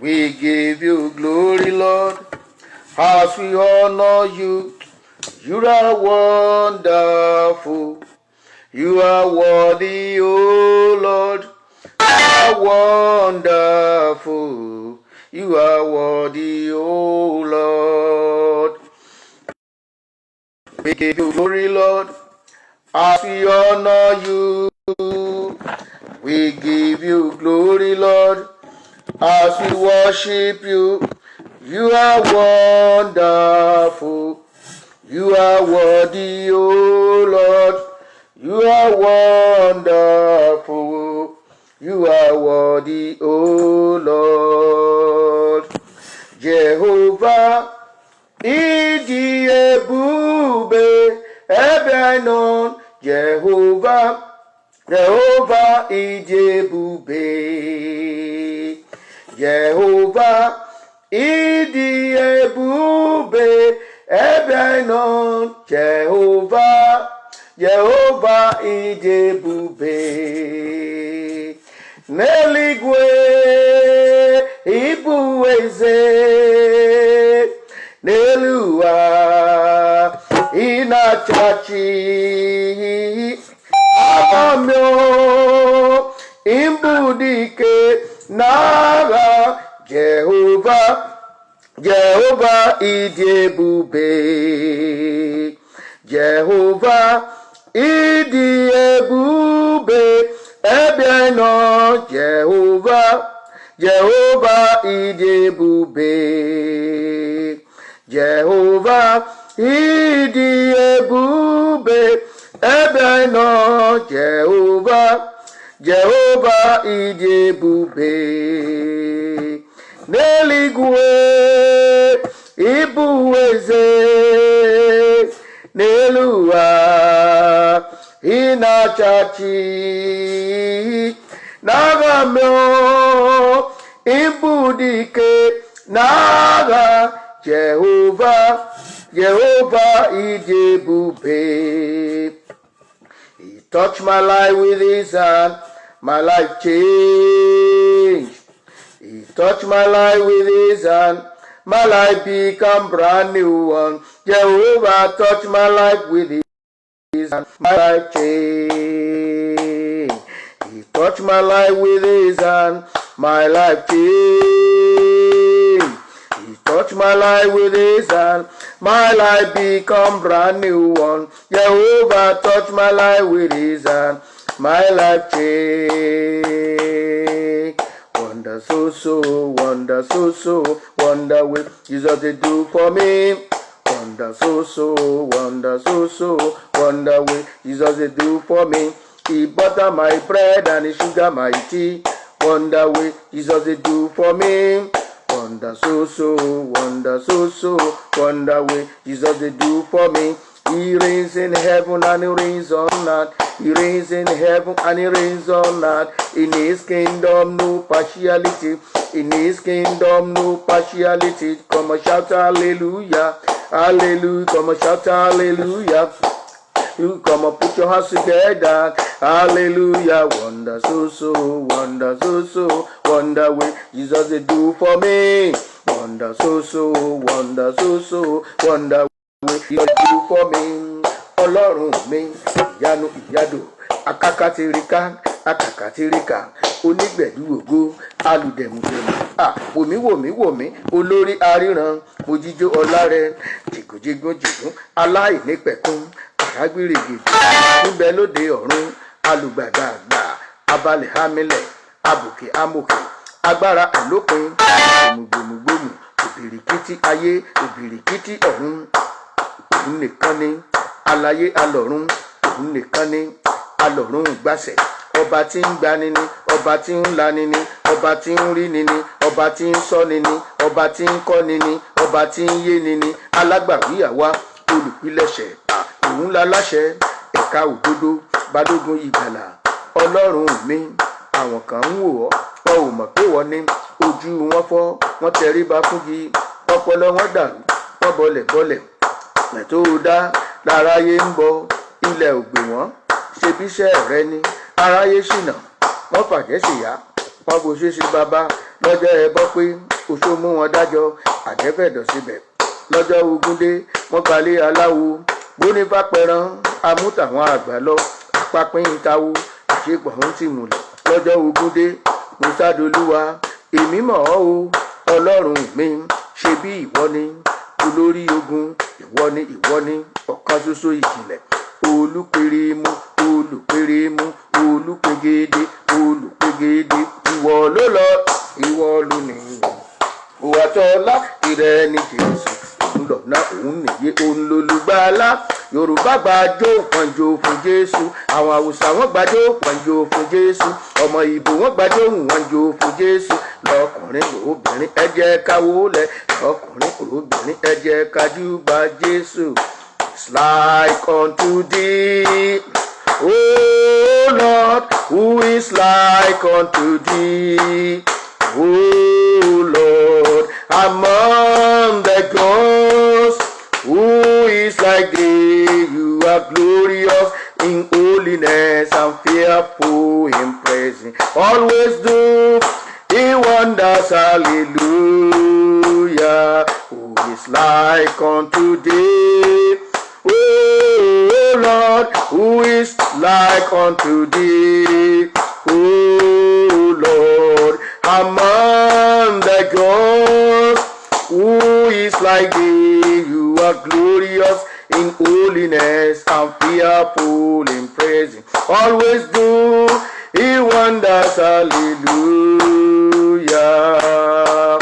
We give you glory, Lord, as we honor you. You are wonderful. You are worthy, O Lord. You are wonderful. You are worthy, O Lord. We give you glory, Lord, as we honor you. We give you glory, Lord, as we worship you. You are wonderful. You are worthy, O Lord. You are wonderful. You are worthy, O Lord. Jehovah, ịdị ebube ebe nọ. Jehovah, Jehovah, ịdị ebube. Jehovah, ịdị ebube ebe nọ. Jehovah, Jehovah, ịdị ebube. N'eluigwe ịbụ eze, n'elu ụwa ị na-achị. Amamio ịbụ dike n'agha. Jehovah, Jehovah, ịdị ebube. Jehovah, ịdị ebube ebe nọ. Jehovah, Jehovah, ịdị ebube. Jehovah, ịdị ebube ebe nọ. Jehovah, Jehovah, ịdị ebube. N'eluigwe ịbụ eze, n'elu ụwa ị na-achị. N'agha mmụọ ịbụ dike n'agha. Jehovah, Jehovah, ịdị ebube. He touched my life with his hand, my life changed. He touched my life with his hand, my life become brand new one. Jehovah touched my life with his hand, my life changed. He touched my life with his hand, my life changed. He touched my life with his hand, my life become brand new one. Jehovah touched my life with his hand, my life changed. Wonder so, wonder so, wonder what Jesus they do for me. Wonder so, wonder so, wonder what Jesus they do for me. He butter my bread and he sugar my tea. Wonder what Jesus they do for me. Wonder so, wonder so, wonder what Jesus they do for me. He reigns in heaven and he reigns on earth. He reigns in heaven and he reigns on earth. In his kingdom no partiality. In his kingdom no partiality. Come and shout hallelujah. Hallelujah. Come and shout hallelujah. You come and put your hands together. Hallelujah. Wonder so, wonder so, wonder what Jesus they do for me. Wonder so, wonder so, wonder what Jesus do for me. Ọlọ́run mi, ìyanu ìyadò, akakatirika, onígbẹ̀dú ògo, alùdẹ̀mùdẹ̀mù. Wòmí, olórí aríran, mojíjó ọlá rẹ, jìgùn, aláìnípẹ̀kun, àrágbìrìgìdì, níbẹ̀ lóde ọ̀run, alùgbàgbàgbà, abalẹ̀ hámílẹ̀, abòkè amòkè, agbára àlópin, gbòmùgbòmù, òbìrìkìtì ayé, òbìrìkìtì ọ̀run, òun nìkan ni. Aláyé alọ̀run, òun nìkan ni. Alọ̀run gbàṣẹ, ọba tí ń gbani ni, ọba tí ń lani ni, ọba tí ń rí ni ni, ọba tí ń sọ́ni ni, ọba tí ń kọ́ni ni, ọba tí ń yéni ni. Alágbàwí àwa, olùpilẹ̀ṣẹ̀, òun láláṣẹ, ẹ̀ka òdodo, balógun ìgbàlà. Ọlọ́run mi, àwọn kan ń wò ọ́, wọn ò mọ̀ pé wọ́n ní. Ojú wọn fọ́, wọ́n tẹríba fúngi, ọpọlọ wọn dàrú, wọ́n bọlẹ̀. Tó dá láráyé ń bọ, ilẹ̀ ò gbè wọ́n, ṣebíṣẹ́ rẹ ni. Aráyé ṣìnà, wọ́n fàjẹ́ ṣìyá, wọ́n bó ṣe ṣe bàbá. lọ́jọ́ ẹbọ pé oṣó mú wọn dájọ́ àjẹ́fẹ̀dọ̀ síbẹ̀ lọ́jọ́ ogúndé wọ́n gbalẹ̀ aláwo bónífà pẹran amútàwọn àgbà lọ pápín ìtawó ìṣèpọ̀ ń tì múlẹ̀ lọ́jọ́ ogúndé mùsàdolúwa èmi mọ̀ ọ́ o ọlọ́run mi ṣe bí ìwọ ni olórí ogun ìwọ ni ọ̀kan ṣoṣo ìjìnlẹ̀ olùpèrèmú olùpèrèmú olùpègèdè olùpègèdè ìwọ ló lọ ìwọ ló nìyẹn òwàtọ́lá ìrẹ́ ní jésù òun lọ́nà òun nìyẹ òun lolùgbàlà yorùbá gbàjọ pọ̀njọ fún jésù àwọn haúsá wọn gbàjọ pọ̀njọ fún jésù ọmọ ìbò wọn gbàjọ pọ̀njọ fún jésù lọkùnrin obìnrin ẹ jẹ́ ká wólẹ̀ lọkùnrin obìnrin ẹ jẹ́ ká júbà jésù. It's like unto thee, O Lord, who is like unto thee, O Lord, among the gods, who is like thee? You are glorious in holiness and fearful in praising. Always do he wonders, hallelujah. Who is like unto thee? Oh Lord, who is like unto thee? Oh Lord, among the gods, who is like thee? You are glorious in holiness and fearful in praising. Always do he wonders, hallelujah.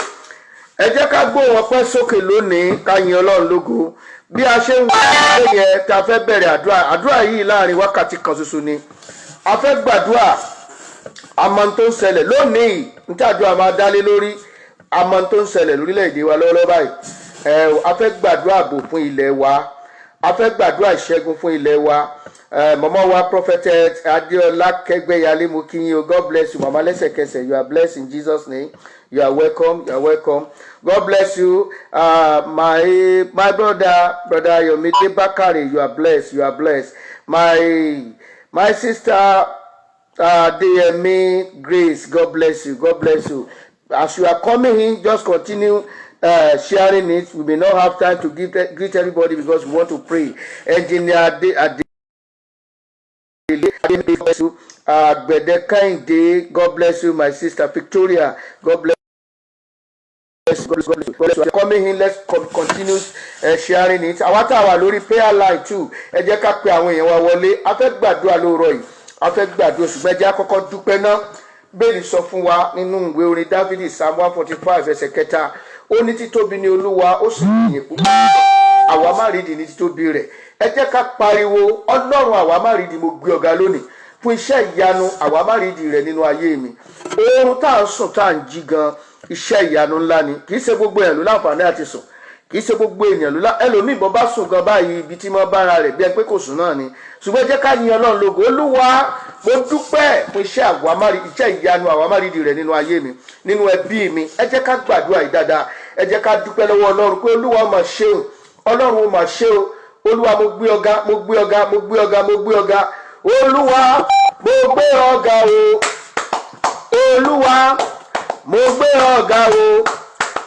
Ẹ jẹ́ ká gbóhùn ọpẹ́ sókè lónìí ká yin Ọlọ́run lógo bí a ṣe ń wá ilé yẹn tá a fẹ́ bẹ̀rẹ̀ àdúrà yìí láàrin wákàtí kan ṣoṣo ni a fẹ́ gbàdúrà àmọ́ tó ń ṣẹlẹ̀ lónìí níta àdúrà máa dálé lórí àmọ́ tó ń ṣẹlẹ̀ lórílẹ̀‐èdè wa lọ́wọ́lọ́wọ́ báyìí a fẹ́ gbàdúrà ààbò fún ilẹ̀ wa a fẹ́ gbàdúrà ìṣẹ́gun fún ilẹ̀ wa mọ̀mọ́ wa prophetess Adéọlá Kẹ́gbẹ́yàlé mo kí yín o. God bless you mama lẹ́sẹ̀kẹsẹ̀ you are blessed in Jesus name. You are welcome. You are welcome. God bless you. My brother Yomide Bakari, you are blessed. You are blessed. My sister DME Grace, God bless you. God bless you. As you are coming in, just continue sharing it. We may not have time to greet everybody because we want to pray. Engineer God bless you. Bedekainde, God bless you. My sister Victoria, God bless you. God bless you. Coming in, let's continue sharing it. Àwa tá wà lórí prayer line too. Ẹ jẹ́ ká pe àwọn èèyàn wa wọlé. A fẹ́ gbàdúrà lóòrọ̀ yìí. A fẹ́ gbàdúrà ṣùgbọ́n ẹ jẹ́ àkọ́kọ́ dúpẹ́ náà. Bẹ́ẹ̀ni sọ fún wa nínú ìwé orin Dáfídì Psalm 145 ẹsẹ̀ kẹta. Ó ní títóbi ni Olúwa, ó sì yìn púpọ̀. Àwa má rídìí ní títóbi rẹ̀. Ẹ jẹ́ ká pariwo Ọlọ́run àwa má rídìí mo gbé ọ̀gá lónìí. Fún iṣẹ́ ìyanu àwa má rídìí rẹ̀ nínú ayé mi. Oorun tá à ń sùn tá à ń jí gan iṣẹ́ ìyanu ńlá ni. Kì í ṣe gbogbo èèyàn ló láǹfààní àti sùn. Kì í ṣe gbogbo èèyàn ló ẹlòmíì bọ́ bá sùn gan báyìí ibi tí mo bára rẹ̀ bí ẹ pé kò sùn náà ni. Ṣùgbọ́n jẹ́ ká yin Ọlọ́run lógo. Olúwa mo dúpẹ́ fún iṣẹ́ ìyanu àwa má rídìí rẹ̀ nínú ayé mi nínú ẹbí mi. Ẹ jẹ́ ká gbàdúrà yìí dáadáa. Ẹ jẹ́ ká dúpẹ́ lọ́wọ́ Ọlọ́run pé Olúwa mà ṣe o. Ọlọ́run ó mà ṣe o. Olúwa mo gbé ọ̀gá mo gbé ọ̀gá mo gbé ọ̀gá mo gbé ọ̀gá. Olúwa mo gbé ọ̀gá o. Olúwa mo gbé ọ̀gá o.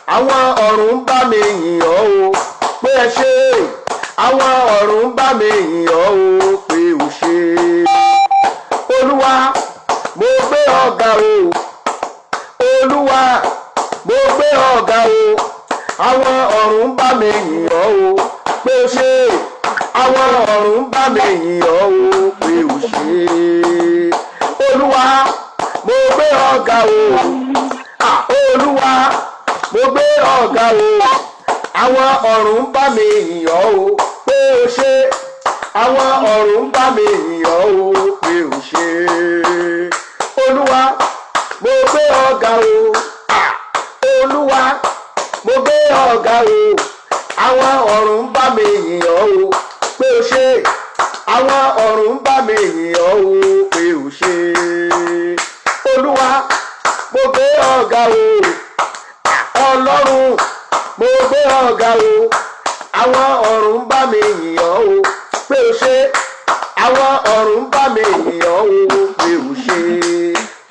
Àwọn ọ̀run ń bá mi yìn ọ́ o pé ẹ ṣé. Àwọn ọ̀run ń bá mi yìn ọ́ o pé o ṣé. Olúwa mo gbé ọ̀gá o. Olúwa mo gbé ọ̀gá o. Àwọn ọ̀run ń bá mi yìn ọ́ o pé o ṣé. Àwọn ọ̀run ń bá mi yìn ọ́ o pé o ṣé. Olúwa mo gbé ọ̀gá o. Olúwa mo gbé ọ̀gá o. Àwọn ọ̀run ń bá mi yìn ọ́ o pé o ṣé. Àwọn ọ̀run ń bá mi yìn ọ́ o pé o ṣé. Olúwa mo gbé ọ̀gá o. Olúwa mo gbé ọ̀gá o. Àwọn ọ̀run ń bá mi yìn ọ́ o pé o ṣé. Àwọn ọ̀run ń bá mi yìn ọ́ o pé o ṣé. Olúwa mo gbé ọ̀gá o. Ọlọ́run mo gbé ọ̀gá o. Àwọn ọ̀run ń bá mi yìn ọ́ o pé o ṣé. Àwọn ọ̀run ń bá mi yìn ọ́ o pé o ṣé.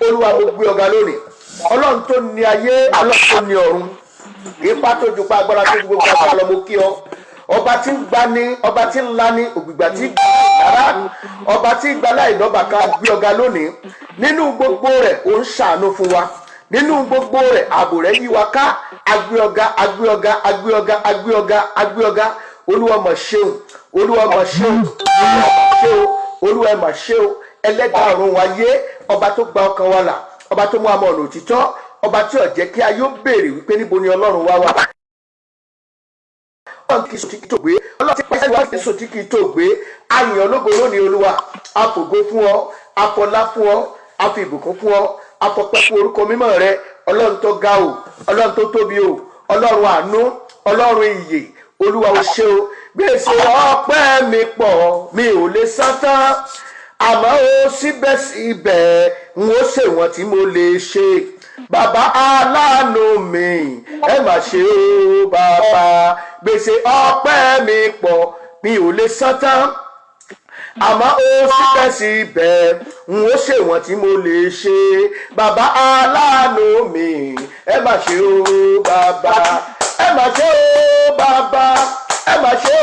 Olúwa mo gbé ọ̀gá lónìí. ọlọ́run tó ní ayé ọlọ́run tó ní ọ̀run ipa tó ju pa agbára tó ju gbogbo agbára lọ mo kí ọ ọba tí ń gbani ọba tí ń lani ògbìgbà tí ń gbàrà ọba tí ń gbalá ìlọ́ba ká gbé ọ̀gá lónìí nínú gbogbo rẹ̀ ó ń ṣàánú fún wa nínú gbogbo rẹ̀ ààbò rẹ̀ yí wa ká agbé ọ̀gá agbé ọ̀gá agbé ọ̀gá agbé ọ̀gá agbé ọ̀gá olúwa mà ṣeun olúwa mà ṣeun olúwa mà ṣeun ẹlẹ́dàá ọ̀run wáyé ọba tó gba ọkàn wa là ọba tó mú àmọ́ ọ̀nà òtítọ́ ọba tí ó jẹ́ kí ayé ó béèrè wípé níbo ni ọlọ́run wá wà. ọlọ́run kì í sòtí kì í tó gbé ọlọ́run tí pẹ́sẹ́ wá kì í sòtí kì í tó gbé àyàn ológo lónìí olúwa àfògo fún ọ àfọlá fún ọ àfi ìbùkún fún ọ àfọpẹ́ fún orúkọ mímọ́ rẹ ọlọ́run tó ga o ọlọ́run tó tóbi o ọlọ́run àánú ọlọ́run ìyè olúwa o ṣé o gbèsè ọpẹ́ mi pọ̀ mi ò lè san tán àmọ́ ó síbẹ̀síbẹ̀ n ó ṣèwọ̀n tí mo lè ṣe bàbá aláàánú mi ẹ mà ṣe o bàbá gbèsè ọpẹ́ mi pọ̀ mi ò lè san tán àmọ́ ó síbẹ̀síbẹ̀ n ó ṣèwọ̀n tí mo lè ṣe bàbá aláàánú mi ẹ mà ṣe o bàbá ẹ mà ṣe o bàbá ẹ mà ṣe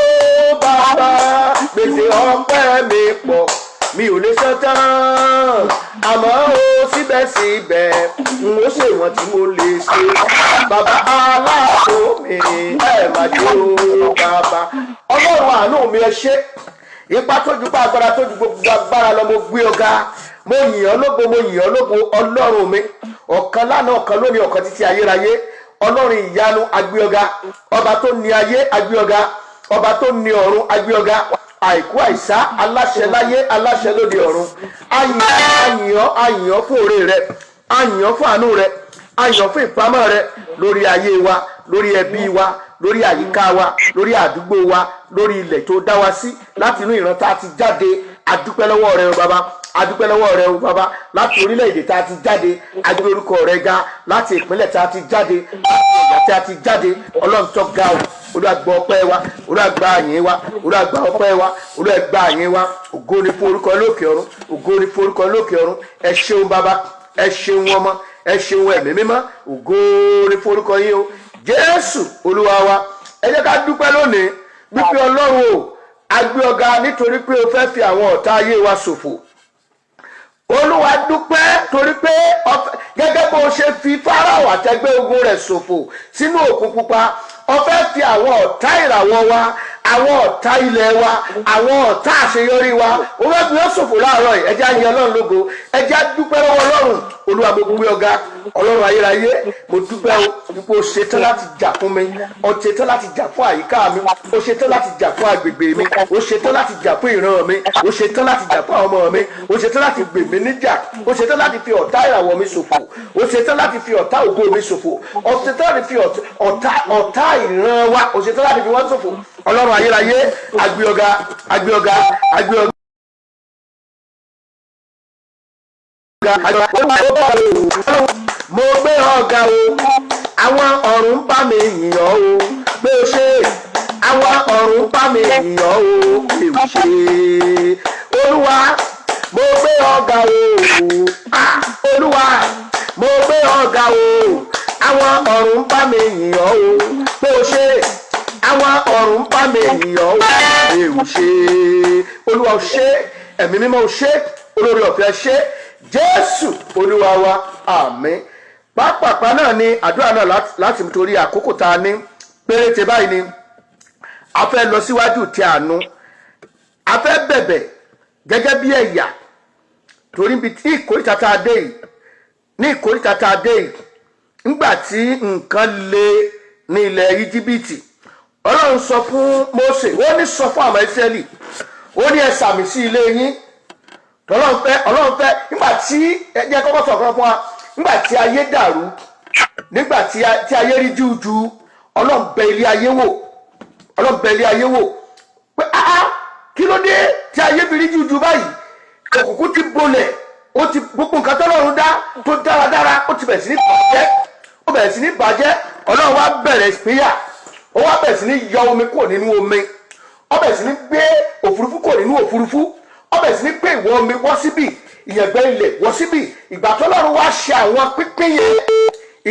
o bàbá gbèsè ọpẹ́ mi pọ̀ mi ò lè san tán àmọ́ ó síbẹ̀síbẹ̀ n ó ṣèwọ̀n tí mo lè ṣe bàbá aláàánú mi ẹ mà ṣe o bàbá ọlọ́run àánú mi ẹ ṣé ipa tó ju pa agbára tó ju gbogbo agbára lọ mo gbé ọ̀gá mo yìn ọ́ lógo mo yìn ọ́ lógo ọlọ́run mi ọ̀kan lánàá ọ̀kan lónìí ọ̀kan títí ayérayé ọlọ́run ìyanu agbé ọ̀gá ọba tó ní ayé agbé ọ̀gá ọba tó ní ọ̀run agbé ọ̀gá àìkú àìsá aláṣẹ láyé aláṣẹ lóde ọ̀run àyàn fún òré rẹ àyàn fún àánú rẹ àyàn fún ìpamọ́ rẹ lórí ayé wa lórí ẹbí wa lórí àyíká wa lórí àdúgbò wa lórí ilẹ̀ tó dá wa sí láti inú ìran tá a ti jáde adúpẹ́ lọ́wọ́ rẹ o bàbá adúpẹ́ lọ́wọ́ rẹ o bàbá láti orílẹ̀-èdè tá a ti jáde agbé orúkọ rẹ ga láti ìpínlẹ̀ tá a ti jáde láti ọ̀yà tá a ti jáde ọlọ́run tó ga o Olúwa gbọ́ ọpẹ́ wa Olúwa gba àyìn wa Olúwa gba ọpẹ́ wa Olúwa gba àyìn wa ògo ni fún orúkọ lókè ọ̀run ògo ni fún orúkọ lókè ọ̀run ẹ ṣeun bàbá ẹ ṣeun ọmọ ẹ ṣeun ẹ̀mí mímọ́ ògo ni fún orúkọ yín o Jésù Olúwa wa ẹ jẹ́ ká dúpẹ́ lónìí wípé ọlọ́run o agbé ọ̀gá nítorí pé o fẹ́ fi àwọn ọ̀tá ayé wa ṣòfò Olúwa dúpẹ́ torí pé gẹ́gẹ́ bó ṣe fi Fáráò àtẹgbẹ́ ogun rẹ̀ ṣòfò sínú òkun pupa ó fẹ́ fi àwọn ọ̀tá ìràwọ̀ wa àwọn ọ̀tá ilẹ̀ wa àwọn ọ̀tá àṣeyọrí wa ó fẹ́ fi wọ́n ṣòfò láàárọ̀ yìí ẹ jẹ́ á yìn ọlọ́run lógo ẹ jẹ́ á dúpẹ́ lọ́wọ́ ọlọ́run Olúwa mo gbé ọ̀gá ọlọ́run ayérayé mo dúpẹ́ o wípé o ṣetán láti jà fún mi o ṣetán láti jà fún àyíká mi o ṣetán láti jà fún agbègbè mi o ṣetán láti jà fún ìran mi o ṣetán láti jà fún àwọn ọmọ mi o ṣetán láti gbè mí níjà o ṣetán láti fi ọ̀tá ìràwọ̀ mi ṣòfò o ṣetán láti fi ọ̀tá ògo mi ṣòfò o ṣetán láti fi ọ̀tá ìran wa o ṣetán láti fi wọ́n ṣòfò ọlọ́run ayérayé agbé ọ̀gá agbé ọ̀gá agbé ọ̀gá. Mo gbé ọ̀gá o àwọn ọ̀run ń bá mi yìn ọ́ o pé o ṣe àwọn ọ̀run ń bá mi yìn ọ́ o pé o ṣe Olúwa mo gbé ọ̀gá o Olúwa mo gbé ọ̀gá o àwọn ọ̀run ń bá mi yìn ọ́ o pé o ṣe àwọn ọ̀run ń bá mi yìn ọ́ o pé o ṣe Olúwa o ṣe ẹ̀mí mímọ́ o ṣe olórí ọ̀fẹ́ ṣe Jésù Olúwa wa àmín pápápá náà ni àdúrà náà láti torí àkókò tá a ní péréte báyìí ni a fẹ́ lọ síwájú tí àánú a fẹ́ bẹ̀bẹ̀ gẹ́gẹ́ bí ẹ̀yà torí bí tí ìkórìtà tá a dé yìí ní ìkórìtà tá a dé yìí nígbà tí nǹkan le ní ilẹ̀ Íjíbítì Ọlọ́run sọ fún Mósè ó ní sọ fún àwọn Ísírẹ́lì ó ní ẹ sàmì sí ilé yín Ọlọ́run fẹ́ nígbà tí ẹjẹ́ kọ́kọ́ sọ̀kan fún wa nígbà tí ayé dàrú nígbà tí ayé rí jújú Ọlọ́run bẹ̀ ilé ayé wò pé kí ló dé tí ayé fi rí jújú báyìí òkùnkùn ti bolẹ̀ ó ti gbogbo nǹkan tọ́lọ́run dá tó dáradára ó ti bẹ̀rẹ̀ sí ní bàjẹ́ Ọlọ́run wá bẹ̀rẹ̀ pínyà ó wá bẹ̀rẹ̀ sí ní yọ omi kúrò nínú omi ó bẹ̀rẹ̀ sí ní gbé òfurufú kúrò nínú òfurufú ó bẹ̀rẹ̀ sí ní pé ìwọ omi wọ́ síbì ìyẹ̀gbẹ́ ilẹ̀ wọ́ síbì ìgbà tọ́lọ́run wá ṣe àwọn pínpín yẹn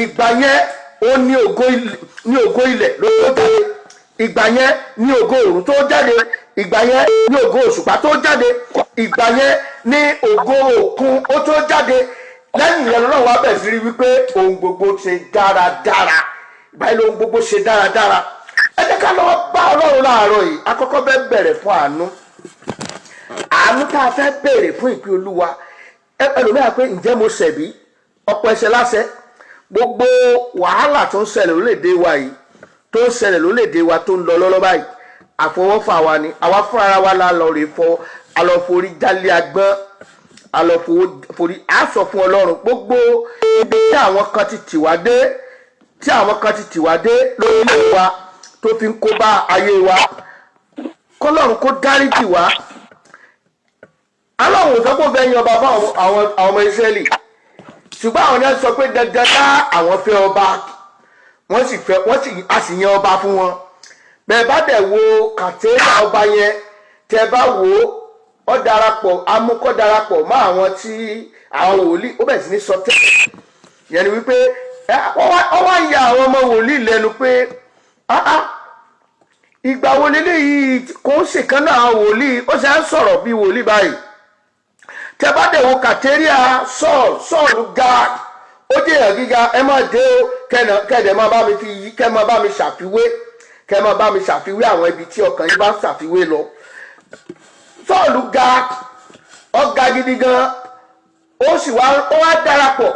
ìgbà yẹn ó ní ògo ilẹ̀ ló tó jáde, ìgbà yẹn ní ògo òrùn tó jáde, ìgbà yẹn ní ògo òṣùpá tó jáde, ìgbà yẹn ní ògo òkun ó tó jáde. Lẹ́yìn ìyẹn lọ́wọ́ wa bẹ̀rẹ̀ sí rí wípé ohun gbogbo ṣe dáradára, ìgbà yẹn ohun gbogbo ṣe dáradára. Ẹ jẹ́ ká lọ́wọ́ bá Ọlọ́run láàárọ̀ yìí. Àkọ́kọ́ fẹ́ bẹ̀rẹ̀ fún àánú tá a fẹ́ bẹ̀rẹ̀ fún ìpín Olúwa. Ẹlòmíràn pé ǹjẹ́ mo ṣẹ̀bí? Ọ̀pọ̀ ẹ̀ṣẹ̀ láṣẹ. Gbogbo wàhálà tó ń ṣẹlẹ̀ lórílẹ̀‐èdè wa yìí, tó ń ṣẹlẹ̀ lórílẹ̀‐èdè wa tó ń lọ lọ́lọ́ báyìí, àfọwọ́fà wa ni. Àwa fún ara wa la lọ rè fọ alọ́forí jálé agbọ́n, alọ́forí á sọ fún Ọlọ́run gbogbo ibi tí àwọn kan ti tì wá dé lórílẹ̀ wa tó fi ń kó bá ayé wa, kọ́lọ́run kó dáríjì wá. Ọlọ́run sọ pé ó fẹ́ yan ọba fún àwọn ọmọ Ísírẹ́lì, ṣùgbọ́n àwọn yẹn sọ pé dandan ná àwọn fẹ́ ọba, wọ́n sì yan ọba fún wọn. Bẹ́ẹ̀ bá dẹ̀ wo kàtẹ́rà ọba yẹn, tẹ́ bá wo ó darapọ̀, amúkọ́ darapọ̀ mọ́ àwọn tí àwọn wòlíì, ó bẹ̀rẹ̀ sí ní sọ tẹ́lẹ̀. Yẹn ni wípé ó wá ń ya àwọn ọmọ wòlíì lẹ́nu pé ìgbà wo leléyìí kò ń ṣèkan náà wòlíì, ó ṣe ń sọ̀rọ̀ bí wòlíì báyìí. Tẹ́ bá dẹ̀ wo kàtẹ́ríà Sọ́ọ̀lù ga, ó jẹ́ èèyàn gíga. Ẹ má dé o kẹ́ẹ̀dẹ̀ máa bá mi ṣàfiwé àwọn ibi tí ọkàn yín bá ṣàfiwé lọ. Sọ́ọ̀lù ga, ó ga gidi gan, ó wá darapọ̀.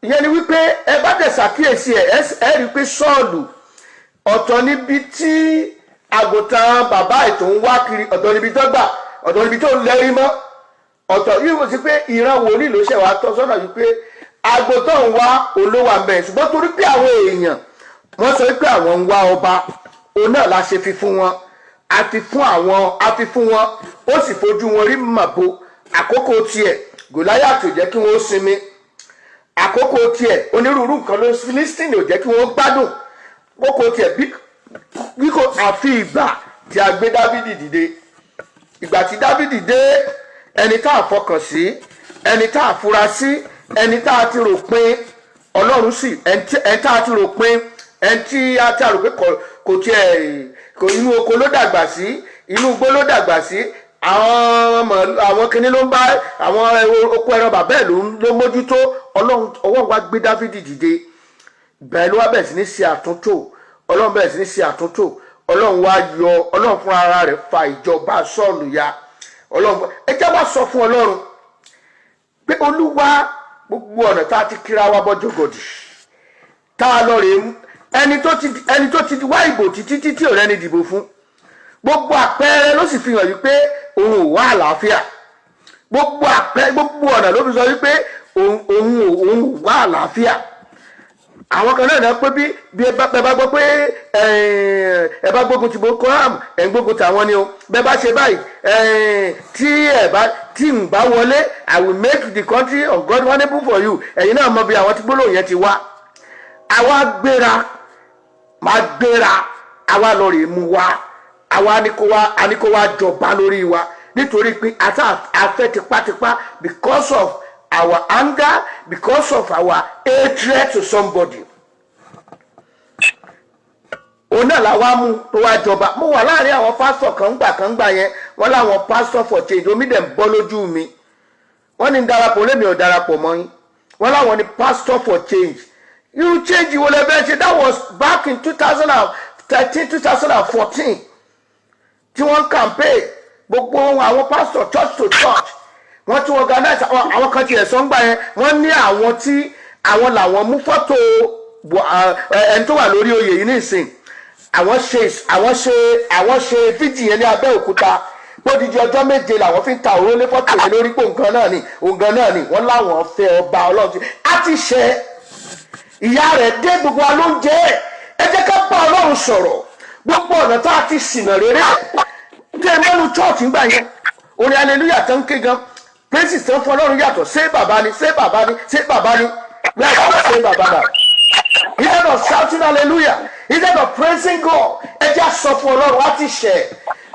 Ìyẹn ni wípé ẹ bá dẹ̀ ṣàkíyèsí ẹ rí i pé Sọ́ọ̀lù ọ̀tọ̀ níbi tí àgùntàn bàbá ètò ń wá kiri, ọ̀tọ̀ níbi tó gbà, ọ̀tọ̀ níbi tó ń lẹ́rí mọ́, ọ̀tọ̀ yìí wò sí pé ìran wòlíì ló ṣẹ̀ wá tọ́ sọ́nà wípé àgùntàn ń wá olówó àmẹ́, ṣùgbọ́n torí pé àwọn èèyàn wọ́n sọ pé àwọn ń wá ọba, òun náà la ṣe fi fún wọn, a fi fún wọn, ó sì fojú wọn rí màbo. Àkókò tiẹ̀ Gòláyátì ò jẹ́ kí wọ́n sinmi, àkókò tiẹ̀ onírúurú nǹkan ló Fílístínì ò jẹ́ kí wọ́n gbádùn, àkókò tiẹ̀ bí kò àfi ìgbà tí a gbé Dáfídì dìde. Ìgbà tí Dáfídì dé, ẹni tá a fọkàn sí, ẹni tá a fura sí, ẹni tá a ti rò pin Ọlọ́run sí, ẹni tá a ti rò pin, ẹni tí a ti rò pé kò tiẹ̀ inú oko ló dàgbà sí, inú igbó ló dàgbà sí, àwọn kinní ló ń bá àwọn oko ẹran bàbá ẹ̀ ló mójútó. Ọlọ́run ọwọ́ wa gbé Dáfídì dìde. Bẹ́ẹ̀ ló wá bẹ̀rẹ̀ sí ní ṣe àtúntò. Ọlọ́run bẹ̀rẹ̀ sí ní ṣe àtúntò. Ọlọ́run fún ara rẹ̀ fa ìjọba Sọ́ọ̀lù ya. Ọlọ́run ẹ jẹ́ wá sọ fún Ọlọ́run pé Olúwa, gbogbo ọ̀nà tá a ti kíra wa bọ́jọ́ gòdì, tá a lọ rèé mú ẹni tó ti wá ìbò títí ò rẹ́ni dìbò fún, gbogbo àpẹẹrẹ ló sì fi hàn wípé òun ò wá àlàáfíà. Gbogbo ọ̀nà ló fi sọ wípé òun ò wá àlàáfíà. Àwọn kan náà pé bí ẹ bá gbọ́ pé ẹ bá gbógun ti Boko Haram, ẹ̀ ń gbógun tàwọn ni o. Bẹ́ẹ̀ bá ṣe báyìí, tí ń bá wọlé, I will make the country of God wonderful for you. Ẹ̀yin náà mọ̀ bí àwọn tí gbólóhùn yẹn ti wá. Àwa gbéra, àwa lọ rè mú wa, àwa ní kó wá jọba lórí wa, nítorí pé afẹ́ tipátipá, because of our anger, because of our hatred to somebody. Òun náà làwa mú tó wá jọba. Mo wà láàrin àwọn pásítọ̀ kan gbà yẹn, wọ́n láwọn pastor for change, omi dẹ̀ ń bọ́ lójú mi. Wọ́n ní darapọ̀ lémi ò darapọ̀ mọ́ yín. Wọ́n láwọn ní pastor for change. You change ìwọlé bẹ́ẹ̀ ṣe. That was back in 2013, 2014. Tí wọ́n campaign gbogbo àwọn pastor church to church. Wọ́n tún organize àwọn kan ti ẹ̀sọ́ ń gbà yẹn. Wọ́n ní àwọn làwọn mú fọ́tò ẹni tó wà lórí oyè yìí nísìn. Àwọn ṣe fídíò yẹn ní Abẹ́òkúta. Gbódìdí ọjọ́ méje làwọn fi ń ta òró lé fọ́tò yẹn lórí pé òǹkan náà ni wọ́n láwọn fẹ́ ọba Ọlọ́run. A ti ṣe ìyá rẹ̀ dé, gbogbo wa ló ń jẹ́. Ẹ jẹ́ ká bá Ọlọ́run sọ̀rọ̀. Gbogbo ọ̀nà tá a ti ṣìnà rere tẹ́ mẹ́nu chọ́ọ̀tì ńgbà yẹn, orin hallelujah tó ń ké gan, praises tó ń fún Ọlọ́run yàtọ̀, ṣé bàbá ni bẹ́ẹ̀ ṣe bàbá náà. Instead of shouting hallelujah, instead of praising God, ẹ jẹ́ sọ fún Ọlọ́run wá ti ṣẹ̀,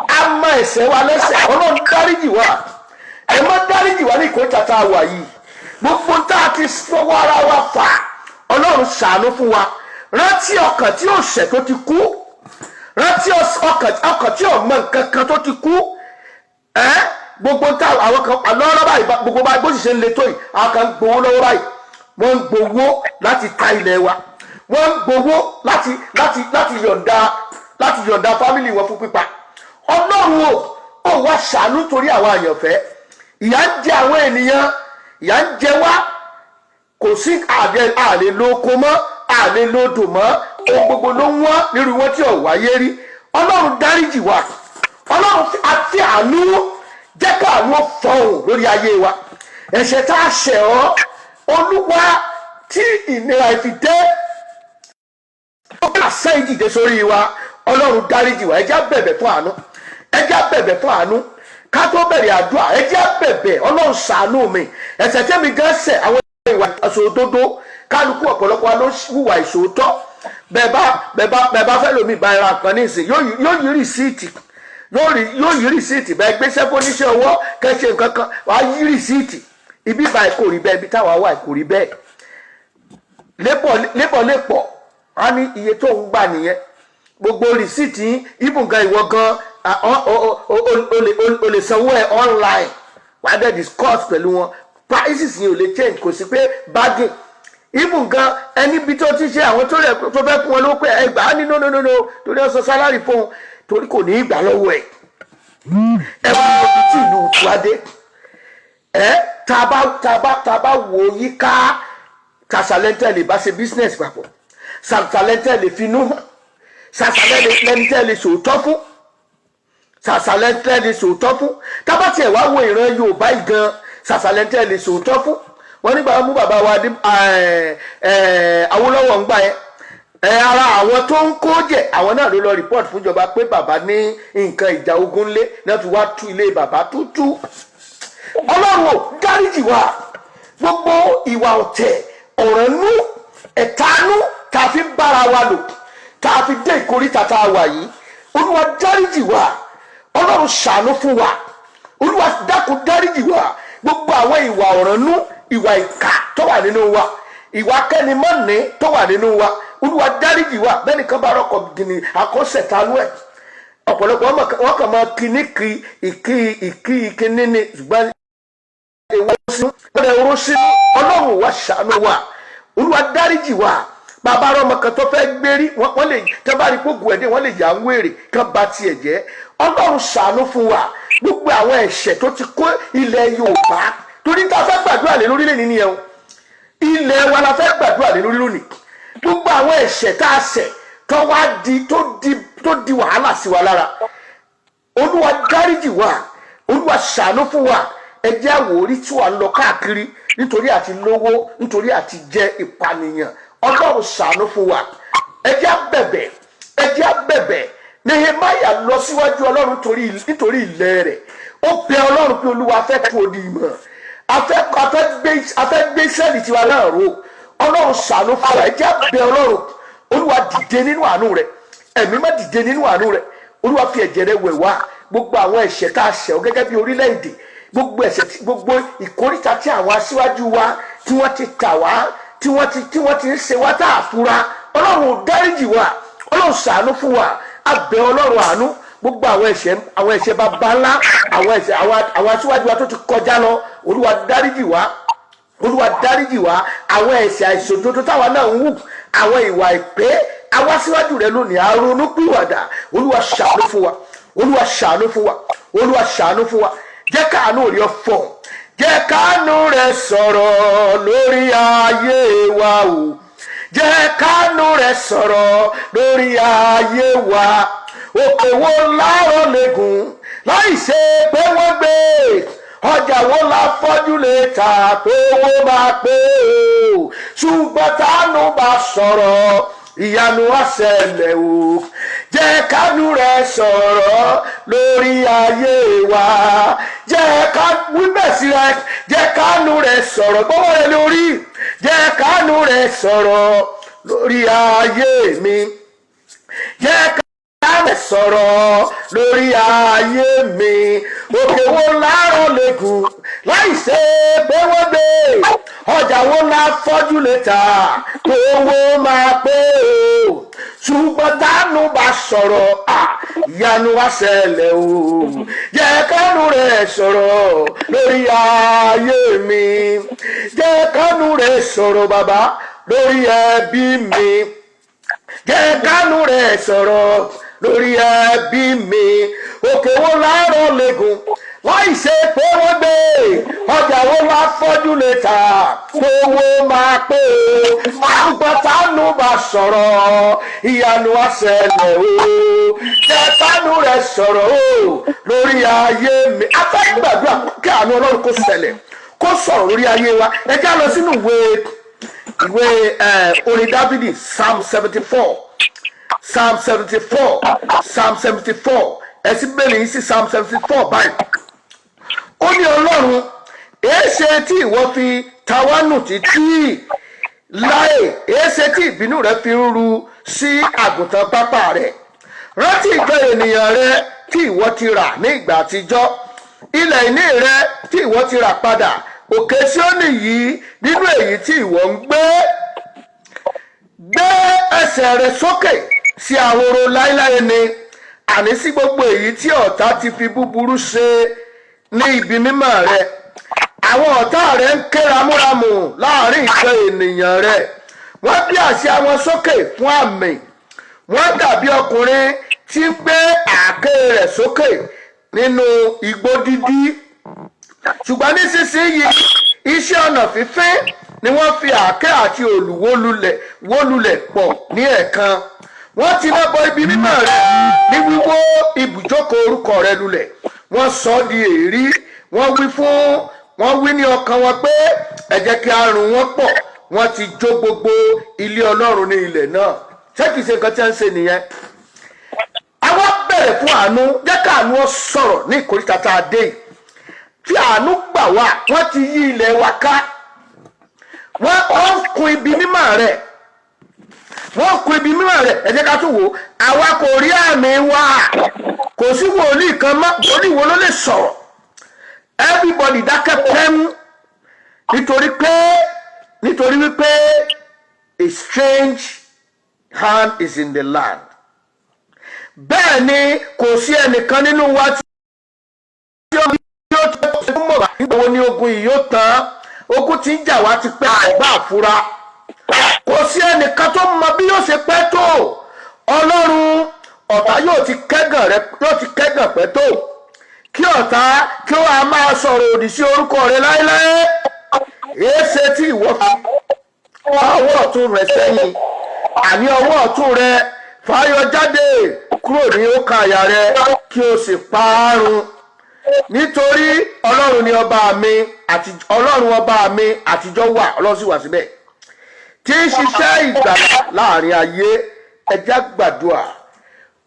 á má ẹ̀ṣẹ̀ wa lẹ́ṣẹ̀. Ọlọ́run dáríjì wá, ẹ má dáríjì wá ní ìkórìtà tá a wà yìí. Gbogbo tá a ti fọwọ́ ara wa fà, Ọlọ́run ṣàánú fún wa. Rántí ọkàn tí ó ṣẹ̀ tó ti kú. Rántí ọkàn tí ò mọ nǹkan kan tó ti kú. Gbogbo àwọn kan lọ́wọ́ báyìí gbogbo báyìí bó sì ṣe ń le tó yìí àwọn kan gbowó lọ́wọ́ báyìí wọ́n ń gbowó láti ta ilẹ̀ wa, wọ́n ń gbowó láti yọ̀ǹda fámìlì wọn fún pípa. Ọlọ́run ó wá ṣàánú torí àwọn àyànfẹ́. Ìyà ń jẹ àwọn ènìyàn, ìyà ń jẹ wá, kò sí àlè lóko mọ́, àlè lódò mọ́, ohun gbogbo ló ń wọ́n nírú wọn tí ò wáyé rí. Ọlọ́run dáríjì wa, Ọlọ́run àti àánú jẹ́ káàánú fọhùn lórí ayé wa. Ẹ̀ṣẹ̀ tá a ṣẹ̀ ọ́ Olúwa tí ìnira ìfi dé ó kà sẹ́yìn dìde sórí wa. Ọlọ́run dáríjì wa. Ẹ jẹ́ á bẹ̀bẹ̀ fún àánú, ẹ jẹ́ á bẹ̀bẹ̀ fún àánú ká tó bẹ̀rẹ̀ àdúrà. Ẹ jẹ́ á bẹ̀bẹ̀. Ọlọ́run ṣàánú mi. Ẹ̀ṣẹ̀ tẹ́mi gan ṣẹ̀ àwọn ìwà ìṣòdodo kálukú ọ̀pọ̀lọpọ̀ wa ló hùwà ìṣòótọ́. Bẹ́ẹ̀ bá fẹ́ lómi ìbá ẹran kan ní ìsìn yóò yí rìsíìtì, yóò yí rìsíìtì. Bẹ́ẹ̀ gbéṣẹ́ fún oníṣẹ́ ọwọ́ kẹ́ṣe nǹkan kan wàá yí rìsíìtì. Ibi ìbá kò rí bẹ́ẹ̀, ibi táwa wà kò rí bẹ́ẹ̀. lébọ̀ á ní iye tó ń gbà nìyẹn. Gbogbo rìsíìtì ibùgàn ìwọ gan o lè sanwó ẹ online, wàá dẹ̀ discuss pẹ̀lú wọn. Prices yìí ò lè change, kò sí pé bargain. Ibùgàn ẹni bí tó ti ṣe àwọn tó fẹ́ fún wọn ló pé ẹgbàá á ní no torí ọ̀sán sálárì fún un torí kò ní ìgbà lọ́wọ́ ẹ̀. Ẹ wá ní ibi tí ìlú tuwádé. Tá a bá wò yíká ṣàṣàlẹ́ntẹ́ lè bá ṣe business papọ̀, ṣàṣàlẹ́ntẹ́ lè finú hàn, ṣàṣàlẹ́ntẹ́ lè sòótọ́ fún, ṣàṣàlẹ́ntẹ́ lè sòótọ́ fún. Tá bá tiẹ̀ wá wo ìran Yorùbá yìí gan, ṣàṣàlẹ́ntẹ́ lè sòótọ́ fún. Wọ́n nígbà mú bàbá wa Awólọ́wọ̀ ń gbà yẹn, ara àwọn tó ń kó jẹ àwọn náà ló lọ report fúnjọba pé bàbá ní nǹkan ìjà ogun lé náà fi wá tú ilé bàbá tútú. Ọlọ́run dáríjì wa gbogbo ìwà ọ̀tẹ̀, ọ̀rànú, ẹ̀tanú tá a fi bára wa lò, tá a fi dé ìkórìtà tá a wà yìí. Olúwa dáríjì wa. Ọlọ́run ṣàánú fún wa. Olúwa dákun dáríjì wa. Gbogbo àwọn ìwà ọ̀rànú, ìwà ìkà tó wà nínú wa, ìwà kẹ́nimọ́ni tó wà nínú wa, Olúwa dáríjì wa. Bẹ́ẹ̀ni kan bá rọ́kọ̀ gìnì àkọsẹ̀ tanú ẹ̀. Ọ̀pọ̀lọpọ̀ wọn kàn máa kíní ìkíní ní ṣùgbọ́n ẹ̀wọ̀n sínú. Ọlọ́run wa ṣàánú wa. Olúwa dáríjì wa. Bàbá rọmọ kan tó fẹ́ gbérí wọ́n lè tẹ́bárí gbogbo ẹ̀dẹ́ wọ́n lè yà ń wèrè kan bá tiẹ̀ jẹ́. Ọlọ́run ṣàánú fún wa. Gbogbo àwọn ẹ̀ṣẹ̀ tó ti kó ilẹ̀ Yorùbá torí tá a fẹ́ gbàdúrà lé lórílẹ̀ nìyẹn o. Ilẹ̀ wa la fẹ́ gbàdúrà lé lórí lónìí. Gbogbo àwọn ẹ̀ṣẹ̀ tá a ṣẹ̀ tó di wàhálà sí wa lára. Olúwa dáríjì wa. Olúwa ṣàánú fún wa. Ẹ jẹ́ àwòrí tí wà ń lọ káàkiri nítorí àti lówó, nítorí àti jẹ ìpànìyàn. Ọlọ́run ṣàánú fún wa. Ẹ jẹ́ á bẹ̀bẹ̀. Nehemiah lọ síwájú Ọlọ́run nítorí ilẹ̀ rẹ̀. Ó bẹ Ọlọ́run pé Olúwa fẹ́ kó di ìmọ̀. A fẹ́ gbé Ísírẹ́lì tiwa náà ró. Ọlọ́run ṣàánú fún wa. Ẹ jẹ́ á bẹ Ọlọ́run. Olúwa dìde nínú àánú rẹ̀. Ẹ̀mí má dìde nínú àánú rẹ̀. Olúwa fi ẹ̀jẹ̀ rẹ̀ wẹ̀ wá. Gbogbo àwọn ẹ̀ṣẹ̀ tá a ṣẹ̀ ọ́ gẹ́gẹ́ bí orílẹ̀-èdè. Gbogbo ẹ̀ṣẹ̀ gbogbo ìkórìtà tí àwọn aṣíwájú wa tí wọ́n ti tà wá, tí wọ́n ti ń ṣe wá tá a fura. Ọlọ́run dáríjì wa. Ọlọ́run ṣàánú fún wa. A bẹ̀ Ọlọ́run àánú. Gbogbo àwọn ẹ̀ṣẹ̀ baba ńlá, àwọn aṣíwájú wa tó ti kọjá lọ. Olúwa dáríjì wa. Olúwa dáríjì wa. Àwọn ẹ̀ṣẹ̀ àìṣòdodo táwa náà ń wù, àwọn ìwà ìpè àwa síwájú rẹ lónìí àrònú pìwàdà. Olúwa ṣàánú fún wa. Olúwa ṣàánú fún wa. Olúwa ṣàánú fún wa. Jẹ́ káàánú rí ọ fọ̀. Jẹ́ káàánú rẹ sọ̀rọ̀ lórí ayé wa o. Jẹ́ káàánú rẹ sọ̀rọ̀ lórí ayé wa. Òkè wo láwọn lẹ́gùn láì ṣe pé wọ́n gbé. Ọjà wo la fọ́jú lè tà tó wó máa pé o. Ṣùgbọ́n táànú bá sọ̀rọ̀ ìyanu á ṣẹlẹ̀ o. Jẹ́ káàánú rẹ sọ̀rọ̀ lórí ayé wa. Jẹ́ ká wíbẹ̀ sí rẹ. Jẹ́ káàánú rẹ sọ̀rọ̀ gbọ́wọ́ rẹ lórí. Jẹ́ káàánú rẹ sọ̀rọ̀ lórí ayé mi. Jẹ́ káàánú rẹ sọ̀rọ̀ lórí ayé mi òkè wo láàárọ̀ lẹ́gùn láì ṣe pé wọ́n gbé ọjà wo la fọ́jú lè tà tó owó máa pé o ṣùgbọ́n tánú bá sọ̀rọ̀ ìyanu wá ṣẹlẹ̀ o jẹ́ kánú rẹ̀ sọ̀rọ̀ lórí ayé mi jẹ́ kánú rẹ̀ sọ̀rọ̀ bàbá lórí ẹbí mi jẹ́ kánú rẹ̀ sọ̀rọ̀ lórí ẹbí mi òkè wo láàárọ̀ lẹ́gùn láì ṣe pé wọ́n gbé ọjà wo la fọ́jú lè tà owó máa pé o àgbà tánú bá sọ̀rọ̀ ìyanu wá ṣẹlẹ̀ o jẹ́ kánú rẹ̀ sọ̀rọ̀ o lórí ayé mi afẹ́ gbàdúrà kí àánú Ọlọ́run kó ṣẹlẹ̀ kó sọ̀rọ̀ lórí ayé wa ẹ já lọ sínú ìwé orin Dáfídì Psalm 74 ẹ̀sìn bẹ́ẹ̀ ní sí Psalm 74 báyìí ó ní Ọlọ́run èéṣe tí ìwọ fi ta wá nù títí láì èéṣe tí ìbínú rẹ fi ń ru sí àgùntàn pápá rẹ rántí ìjọ ènìyàn rẹ tí ìwọ ti rà ní ìgbà àtijọ́ ilẹ̀ ìní rẹ tí ìwọ ti rà padà òkè Síónì yìí nínú èyí tí ìwọ ń gbé ẹsẹ̀ rẹ sókè sí ahoro láéláé ni àní sí gbogbo èyí tí ọ̀tá ti fi búburú ṣe ní ibi mímọ́ rẹ àwọn ọ̀tá rẹ ń ké ramúramù láàrin ìjọ ènìyàn rẹ wọ́n gbé àsíá wọn sókè fún àmì wọ́n dàbí ọkùnrin tí ń gbé àáké rẹ̀ sókè nínú igbó dídí ṣùgbọ́n nísinsìnyí iṣẹ́ ọnà fífín ni wọ́n fi àáké àti òòlù wólulẹ̀ pọ̀ ní ẹ̀ẹ̀kan wọ́n ti ná bọ ibi mímọ́ rẹ ní wíwó ibùjókòó orúkọ rẹ lulẹ̀ wọ́n sọ ọ́ di èérí wọ́n wí ní ọkàn wọn pé ẹ jẹ́ kí a run wọ́n pọ̀ wọ́n ti jó gbogbo ilé Ọlọ́run ní ilẹ̀ náà ṣé kìí ṣe nǹkan tí wọ́n ń ṣe nìyẹn. àwa bẹ̀rẹ̀ fún àánú jẹ́ ká àánú ọ sọ̀rọ̀ ní ìkórìtà tá a dé tí àánú gbà wá wọ́n ti yí ilẹ̀ wa ká wọ́n kun ibi mímọ́ rẹ̀ wọ́n kun ibi mímọ́ rẹ̀ ẹ jẹ́ ká tún wò àwa kò rí àmì wa kò sí wòlíì kan mọ́ wòlíì wo ló lè sọ̀rọ̀ everybody dákẹ́ pẹ́mú nítorí wípé a strange hand is in the land bẹ́ẹ̀ ni kò sí ẹnìkan nínú wa tí yóò tó mọ̀ nígbà wo ni ogun yìí yóò tán ogun tí ń jà wá ti pẹ́ àgbà àfúrá kò sí ẹnìkan tó mọ bí yóò ṣe pẹ́ tó Ọlọ́run ọ̀tá yóò ti kẹ́gàn pẹ́ tó kí ọ̀tá kí ó a máa sọ̀rọ̀ òdì sí orúkọ rẹ láéláé èéṣe tí ìwọ fi ọwọ́ ọ̀tún rẹ sẹ́yìn àní ọwọ́ ọ̀tún rẹ fàáyọ jáde kúrò ní ọkà àyà rẹ kí o sì parun nítorí Ọlọ́run ni Ọlọ́run ọba mi àtijọ́ wà Ọlọ́run sì wà síbẹ̀ tí ń ṣiṣẹ́ ìgbàlà láàrin ayé ẹjá gbàdúrà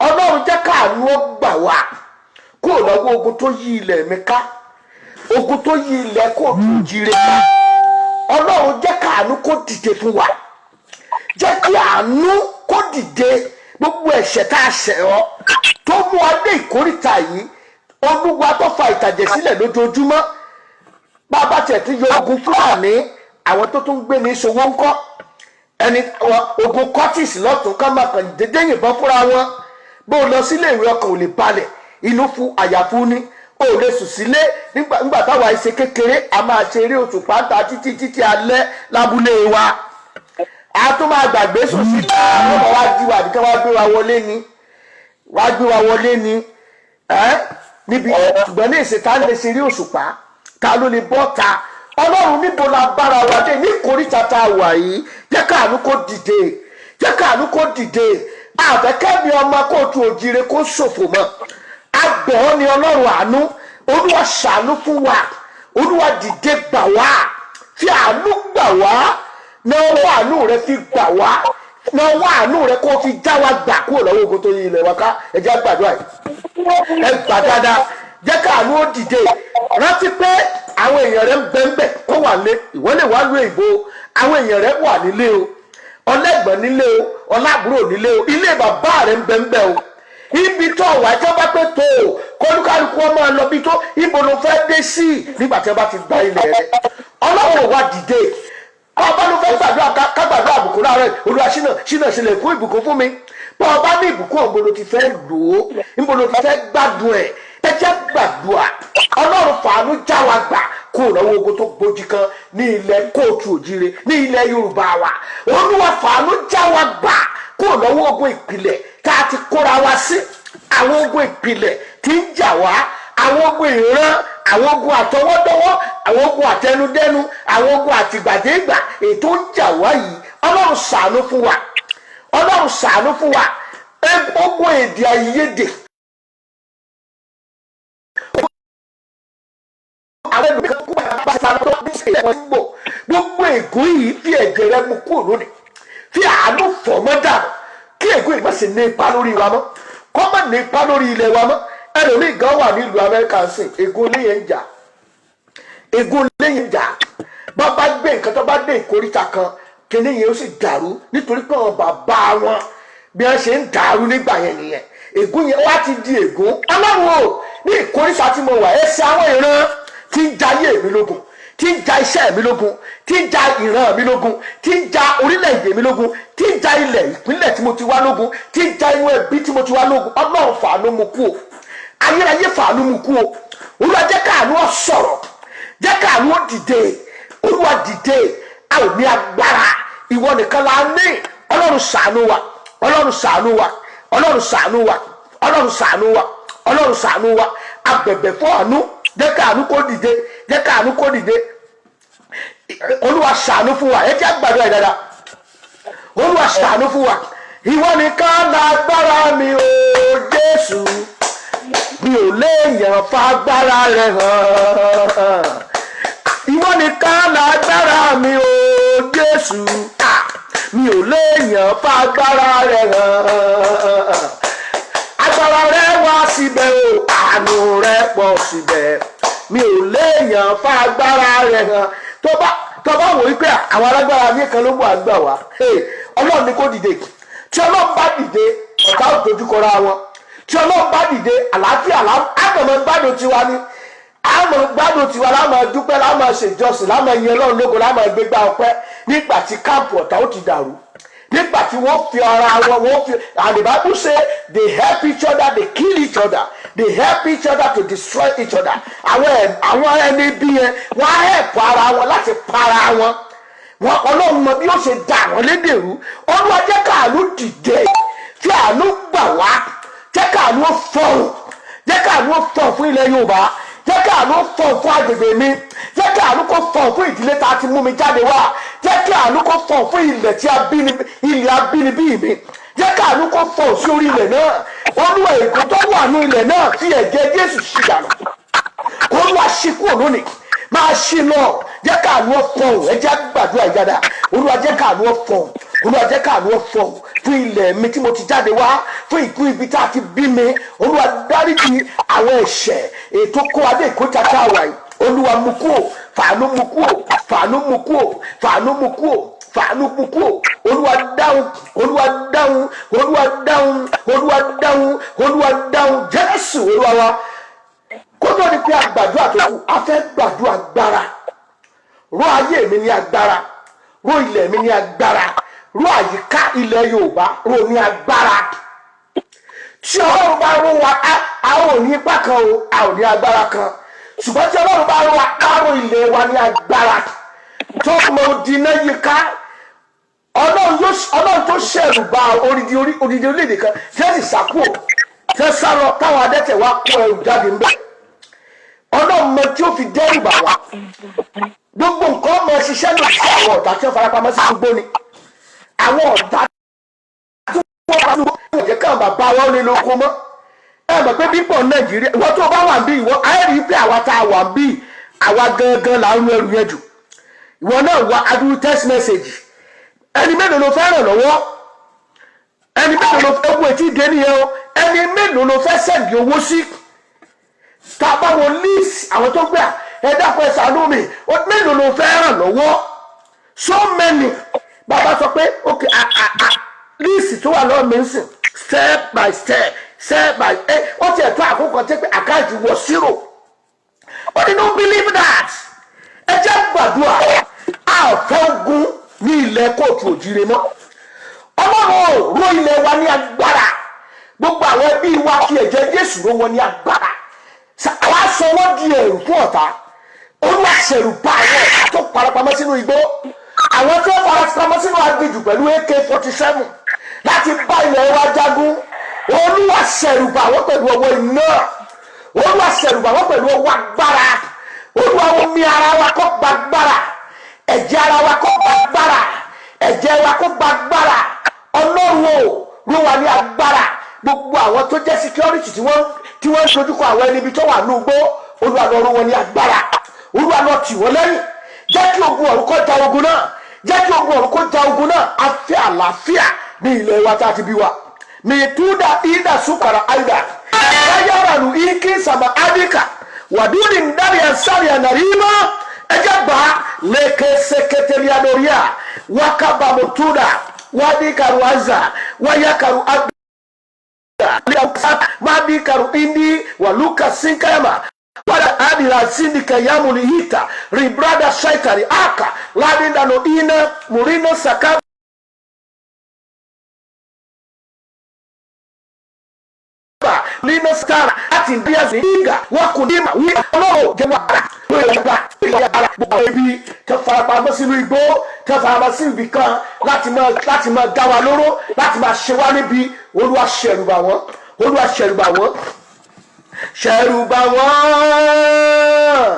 Ọlọ́run jẹ́ káàánú ó gbà wá kó lọ́wọ́ ogun tó yí ilẹ̀ mi ká ogun tó yí ilẹ̀ kó tún jíire ká Ọlọ́run jẹ́ káàánú kó dìde fún wa jẹ́ kí àánú kó dìde gbogbo ẹ̀ṣẹ̀ tá a ṣẹ̀ ọ́ tó mú wa dé ìkórìtà yìí Olúwa tó fa ìtàjẹ̀ sílẹ̀ lójoojúmọ́ bàbá tẹ̀ tí yọ ogun Fúlàní àwọn tó tún gbé ní ìṣòwò ńkọ́ ẹni ogun Curtis lọ́tún ká máa kàn dédé yìnbọn fúnra wọn bó lọ sílé ìwé ọkàn ò lè balẹ̀ inú fún àyàfú ní ò lè sùn sílé nígbà táwa ìṣe kékeré a máa ṣe eré òṣùpá ta títí alẹ́ lábúlé wa a tún máa gbàgbé sùn sílé àwọn ọmọ wa jí wa àbíkẹ́ wá gbé wa wọlé ni níbi ṣùgbọ́n ní ìṣètà lè ṣe eré òṣùpá ta ló lè bọ́ ta Ọlọ́run níbo la bára wa dé ní ìkórìtà tá a wà yìí jẹ́ káàánú kó dìde àbẹ̀kẹ́mi ọmọ kóòtù òjìire kó ṣòfò mọ́ agbọ̀n ni Ọlọ́run àánú Olúwa ṣàánú fún wa Olúwa dìde gbà wá fi àánú gbà wá náà wọ́n àánú rẹ fi gbà wá náà wọ́n àánú rẹ kó fi já wa gbà kúrò lọ́wọ́ ogun tó yí ilẹ̀ wa ká ẹ jẹ́ gbàdúrà yìí ẹ gbà dáadáa jẹ́ káàánú ó dìde rántí pé àwọn èèyàn rẹ ń bẹ́ńbẹ́ kó wà lé ìwọ lè wá lú èbó àwọn èèyàn rẹ wà nílé o ọlẹ́gbọ̀n nílé o ọlábùrò nílé o ilé bàbá rẹ ń bẹ́ńbẹ́ o ibi tó wà jẹ́ bá pé tó kọlùkálùkù wọn máa lọ bí tó ibo ló fẹ́ dé sí nígbà tí wọ́n bá ti gba ilẹ̀ rẹ̀ ọlọ́run wá dìde ọba ló fẹ́ gbàdúrà kágbàdúrà àbùkún láàárọ̀ olúwa ṣínà sílẹ̀ kún ìbùkún fún mi bọ́ ọba ní ìbùkún ọ̀gbọ́n ló ti fẹ́ lò ó níbo ló ti fẹ́ gbádùn ẹ̀ ẹ jẹ́ gbàdúrà ọlọ́run fàánú já wa gbà kó lọ́wọ́ ogun tó gbòjì kan ní ilẹ̀ kóòtù òjire ní ilẹ̀ yorùbá wa olúwa fàánú já wa gbà kó lọ́wọ́ ogun ìpìlẹ̀ tá a ti kóra wa sí àwọn ogun ìpìlẹ̀ tí ń jà wá àwọn ogun ìran àwọn ogun àtọwọ́dọ́wọ́ àwọn ogun àtẹnudẹ́nu àwọn ogun àtìgbàdégbà ètò ń jà wá yìí ọlọ́run ṣàánú fún wa ọlọ́run ṣàánú fún wa ogun èdè àìyedè àwọn ẹlòmíràn kú bá ta lọ bí ìṣẹ̀lẹ̀ wọn gbò gbogbo ègún yìí fi ẹ̀jẹ̀ rẹ mú kúrò lónìí fi àánú fọ̀ mọ́ dànù kí ègún yìí má ṣe ní ipa lórí wa mọ́ kó má ní ipa lórí ilẹ̀ wa mọ́ ẹlòmíì gan wà nílùú amẹ́ríkà sìn ègún léyìn ń jà ègún léyìn ń jà bá bá gbé nǹkan tó bá dé ìkóríta kan kíní yẹn ó sì dàrú nítorí pé àwọn bàbá wọn bí wọ́n ṣe ń dàrú nígbà yẹn nìyẹn ègún yẹn wá ti di ègún ọlọ́run o ní ìkóríta tí mo wà ẹ ṣe àwọn ìran tí ń ja ayé mi lógun tí ń ja iṣẹ́ mi lógun tí ń ja ìran mi lógun tí ń ja orílẹ̀-èdè mi lógun tí ń ja ilẹ̀ ìpínlẹ̀ tí mo ti wá lógun tí ń ja inú ẹbí tí mo ti wá lógun ọlọ́run fàánú mu kú o ayérayé fàánú mu kú o olúwa jẹ́ káàánú ọ sọ̀rọ̀ jẹ́ káàánú ọ dìde olúwa dìde a ò ní agbára ìwọ nìkan la ní ọlọ́run ṣàánú wa ọlọ́run ṣàánú wa ọlọ́run ṣàánú wa ọlọ́run ṣàánú wa ọlọ́run ṣàánú wa abẹ̀bẹ̀ fún àánú jẹ́ káàánú kó dìde jẹ́ káàánú kó dìde olúwa ṣàánú fún wa ẹ jẹ́ gbàdúrà dáadáa olúwa ṣàánú fún wa ìwọ nìkan lágbára mi o jésù mi ò léèyàn fagbára rẹ hàn ìwọ nìkan lágbára mi o jésù mi ò léèyàn fagbára rẹ hàn agbára rẹ wá síbẹ̀ o àánú rẹ pọ̀ síbẹ̀ mi ò léèyàn fagbára rẹ hàn tó bá wò wípé àwọn alágbára ayé kan ló mú àgbà wá ọlọ́run ni kò dìde tí ọlọ́run bá dìde ọ̀tá ò dojúkọra wọn tí ọlọ́run bá dìde àlàáfíà àmọ̀ gbádùn tiwa ni àmọ̀ gbádùn tiwa láwọn dúpẹ́ láwọn ṣèjọsìn láwọn ẹ̀yìn ọlọ́run lógo láwọn gbégbá ọpẹ́ nígbà tí káàpù ọ̀tá ó ti dàrú nígbà tí wọ́n fi ara wọn wọ́n fi and the Bible say they help each other they kill each other they help each other to destroy each other àwọn ẹni bí yẹn wọ́n á help ara wọn láti para wọn wọn ọlọ́run mọ bí ó ṣe dà wọ́n lédèrú olúwa jẹ́ káàánú dìde tí àánú gbà wá jẹ́ káàánú fọ̀hún jẹ́ káàánú fọ̀hún fún ilẹ̀ yorùbá jẹ́ káàánú fọ̀hún fún agbègbè mi jẹ́ káàánú kó fọ̀hún fún ìdílé tá a ti mú mi jáde wá jẹ́ káàánú kó fọ̀hún fún ilẹ̀ tí ilẹ̀ abínibí mi jẹ́ káàánú kó fọ̀hún sí orí ilẹ̀ náà olúwa ègún tó wà ní ilẹ̀ náà tí ẹ̀jẹ̀ jésù ṣì dànù olúwa ṣí kúrò lónìí máa ṣí lọ jẹ́ káàánú fọ̀hún ẹ jẹ́ gbàdúrà ìjàdá olúwa jẹ́ káàánú fọ̀hún olúwa jẹ́ káàánú fọ̀hún fún ilẹ̀ mi tí mo ti jáde wá fún ìkú ibi tá a ti bí mi olúwa dáríjì àwọn ẹ̀ṣẹ̀ ètò kó adé ìkójà tá a wà yìí olúwa mú kúò fàánú mú kúò fàánú mú kúò fàánú mú kúò fàánú mú kúò olúwa dáhùn olúwa dáhùn olúwa dáhùn olúwa dáhùn olúwa dáhùn jésù olúwa wa kótó ni pé àgbàdúrà tó kù a fẹ́ gbàdúrà agbára ró ayé mi ní agbára ró ilẹ̀ mi ní agbára ró àyíká ilẹ̀ yorùbá ró ní agbára tí ọlọ́run bá ró wa a ò ní ipá kan o a ò ní agbára kan ṣùgbọ́n tí ọlọ́run bá ró wa a ró ilẹ̀ wa ní agbára tó mọ odi náà yíká ọlọ́run tó ṣẹ̀rù bá odidi orílẹ̀-èdè kan tí wọ́n sì sàkúò tí wọ́n sá lọ táwọn adẹ́tẹ̀ wá kó ẹrù jáde ń bẹ̀ ọlọ́run mọ tí ó fi dẹ́rù bà wá gbogbo nǹkan ọmọ ṣiṣẹ́ lòdì sí àwọn ọ̀tá tí wọ́n farapamọ́ sí gbogbo ni àwọn ọ̀tá tí wọ́n bá lówó ẹ̀jẹ̀ káwọn bàbá wọn lè lóko mọ́ ẹ mọ̀ pé bípọ̀ nàìjíríà ìwọ tó bá wà ń bí ìwọ ayẹ́rìí pé àwa tá a wà ń bí àwa gangan là ń ẹrù yẹn jù ìwọ náà wá adúrú text message ẹni mélòó ló fẹ́ ràn lọ́wọ́ ẹni mélòó ló fẹ́ wọ etí ìdé nìyẹn o ẹni mélòó ló fẹ́ sẹ́ǹdì owó sí tá a bá wọ list àwọn tó gbà ẹ dákun ẹ ṣàánú mi mélòó ló fẹ́ ràn lọ́wọ́ so many bàbá sọ pé ok list tó wà lọ́wọ́ mi ń sìn step by step sell by ó ti ẹ̀tọ́ àkókò tẹ́ pé àkáǹtì wọ zero but they don't believe that. ẹ jẹ́ gbàdúrà a ò fẹ́ ogun ní ilẹ̀ kóòtù òjìrè mọ́. Ọlọ́run ró ilẹ̀ wa ní agbára, gbogbo àwọn ẹbí wa kí ẹ̀jẹ̀ Jésù ró wọn ní agbára. Àwa sọ wọ́n di ẹ̀rù fún ọ̀tá. Olúwa ṣẹ̀rù bà àwọn ọ̀tá tó parapamọ́ sínú igbó, àwọn tó parapamọ́ sínú aginjù pẹ̀lú AK-47 láti bá ilẹ̀ wa jagun. Olúwa ṣẹ̀rù bà wọ́n pẹ̀lú ọwọ́ iná, Olúwa ṣẹ̀rù bà wọ́n pẹ̀lú ọwọ́ agbára. Olúwa omi ara wa kó gba agbára, ẹ̀jẹ̀ ara wa kó gba agbára, ẹ̀jẹ̀ wa kó gba agbára. Ọlọ́run o ló wà ní agbára. Gbogbo àwọn tó jẹ́ security tí wọ́n ń dojúkọ àwọn ẹni ibi tó wà ní ugbó, Olúwa lọ ró wọn ní agbára. Olúwa lọ tì wọ́n lẹ́yìn. Jẹ́ kí ogun ọ̀run kó ja ogun náà, jẹ́ kí ogun ọ̀run kó ja ogun náà. A fẹ́ àlàáfíà ní ilẹ̀ wa tá a ti bí wa. Mituda ida sukara aida ayaranu iki sama adika waduni ndani ya sari ya narima ejaba leke seketelia doria wakaba mutuda wadikaru aza wayakaru madikaru indi waluka sinkayama wala adira sindika yamu lihita ribrada shaitari aka ladindano ina murino sakaba lino skara ati ndiya zinga wakunima wíwọ́n jẹ́wàrà lóyẹ̀gbà ìyàrá gbogbo ibi tẹ́fàrapamọ́ sínú igbó tẹ́fàrapamọ́ sínú ibì kan láti máa dá wa lóró láti máa ṣe wá níbi. Olúwa ṣẹ̀rù bà wọ́n, Olúwa ṣẹ̀rù bà wọ́n, ṣẹ̀rù bà wọ́n,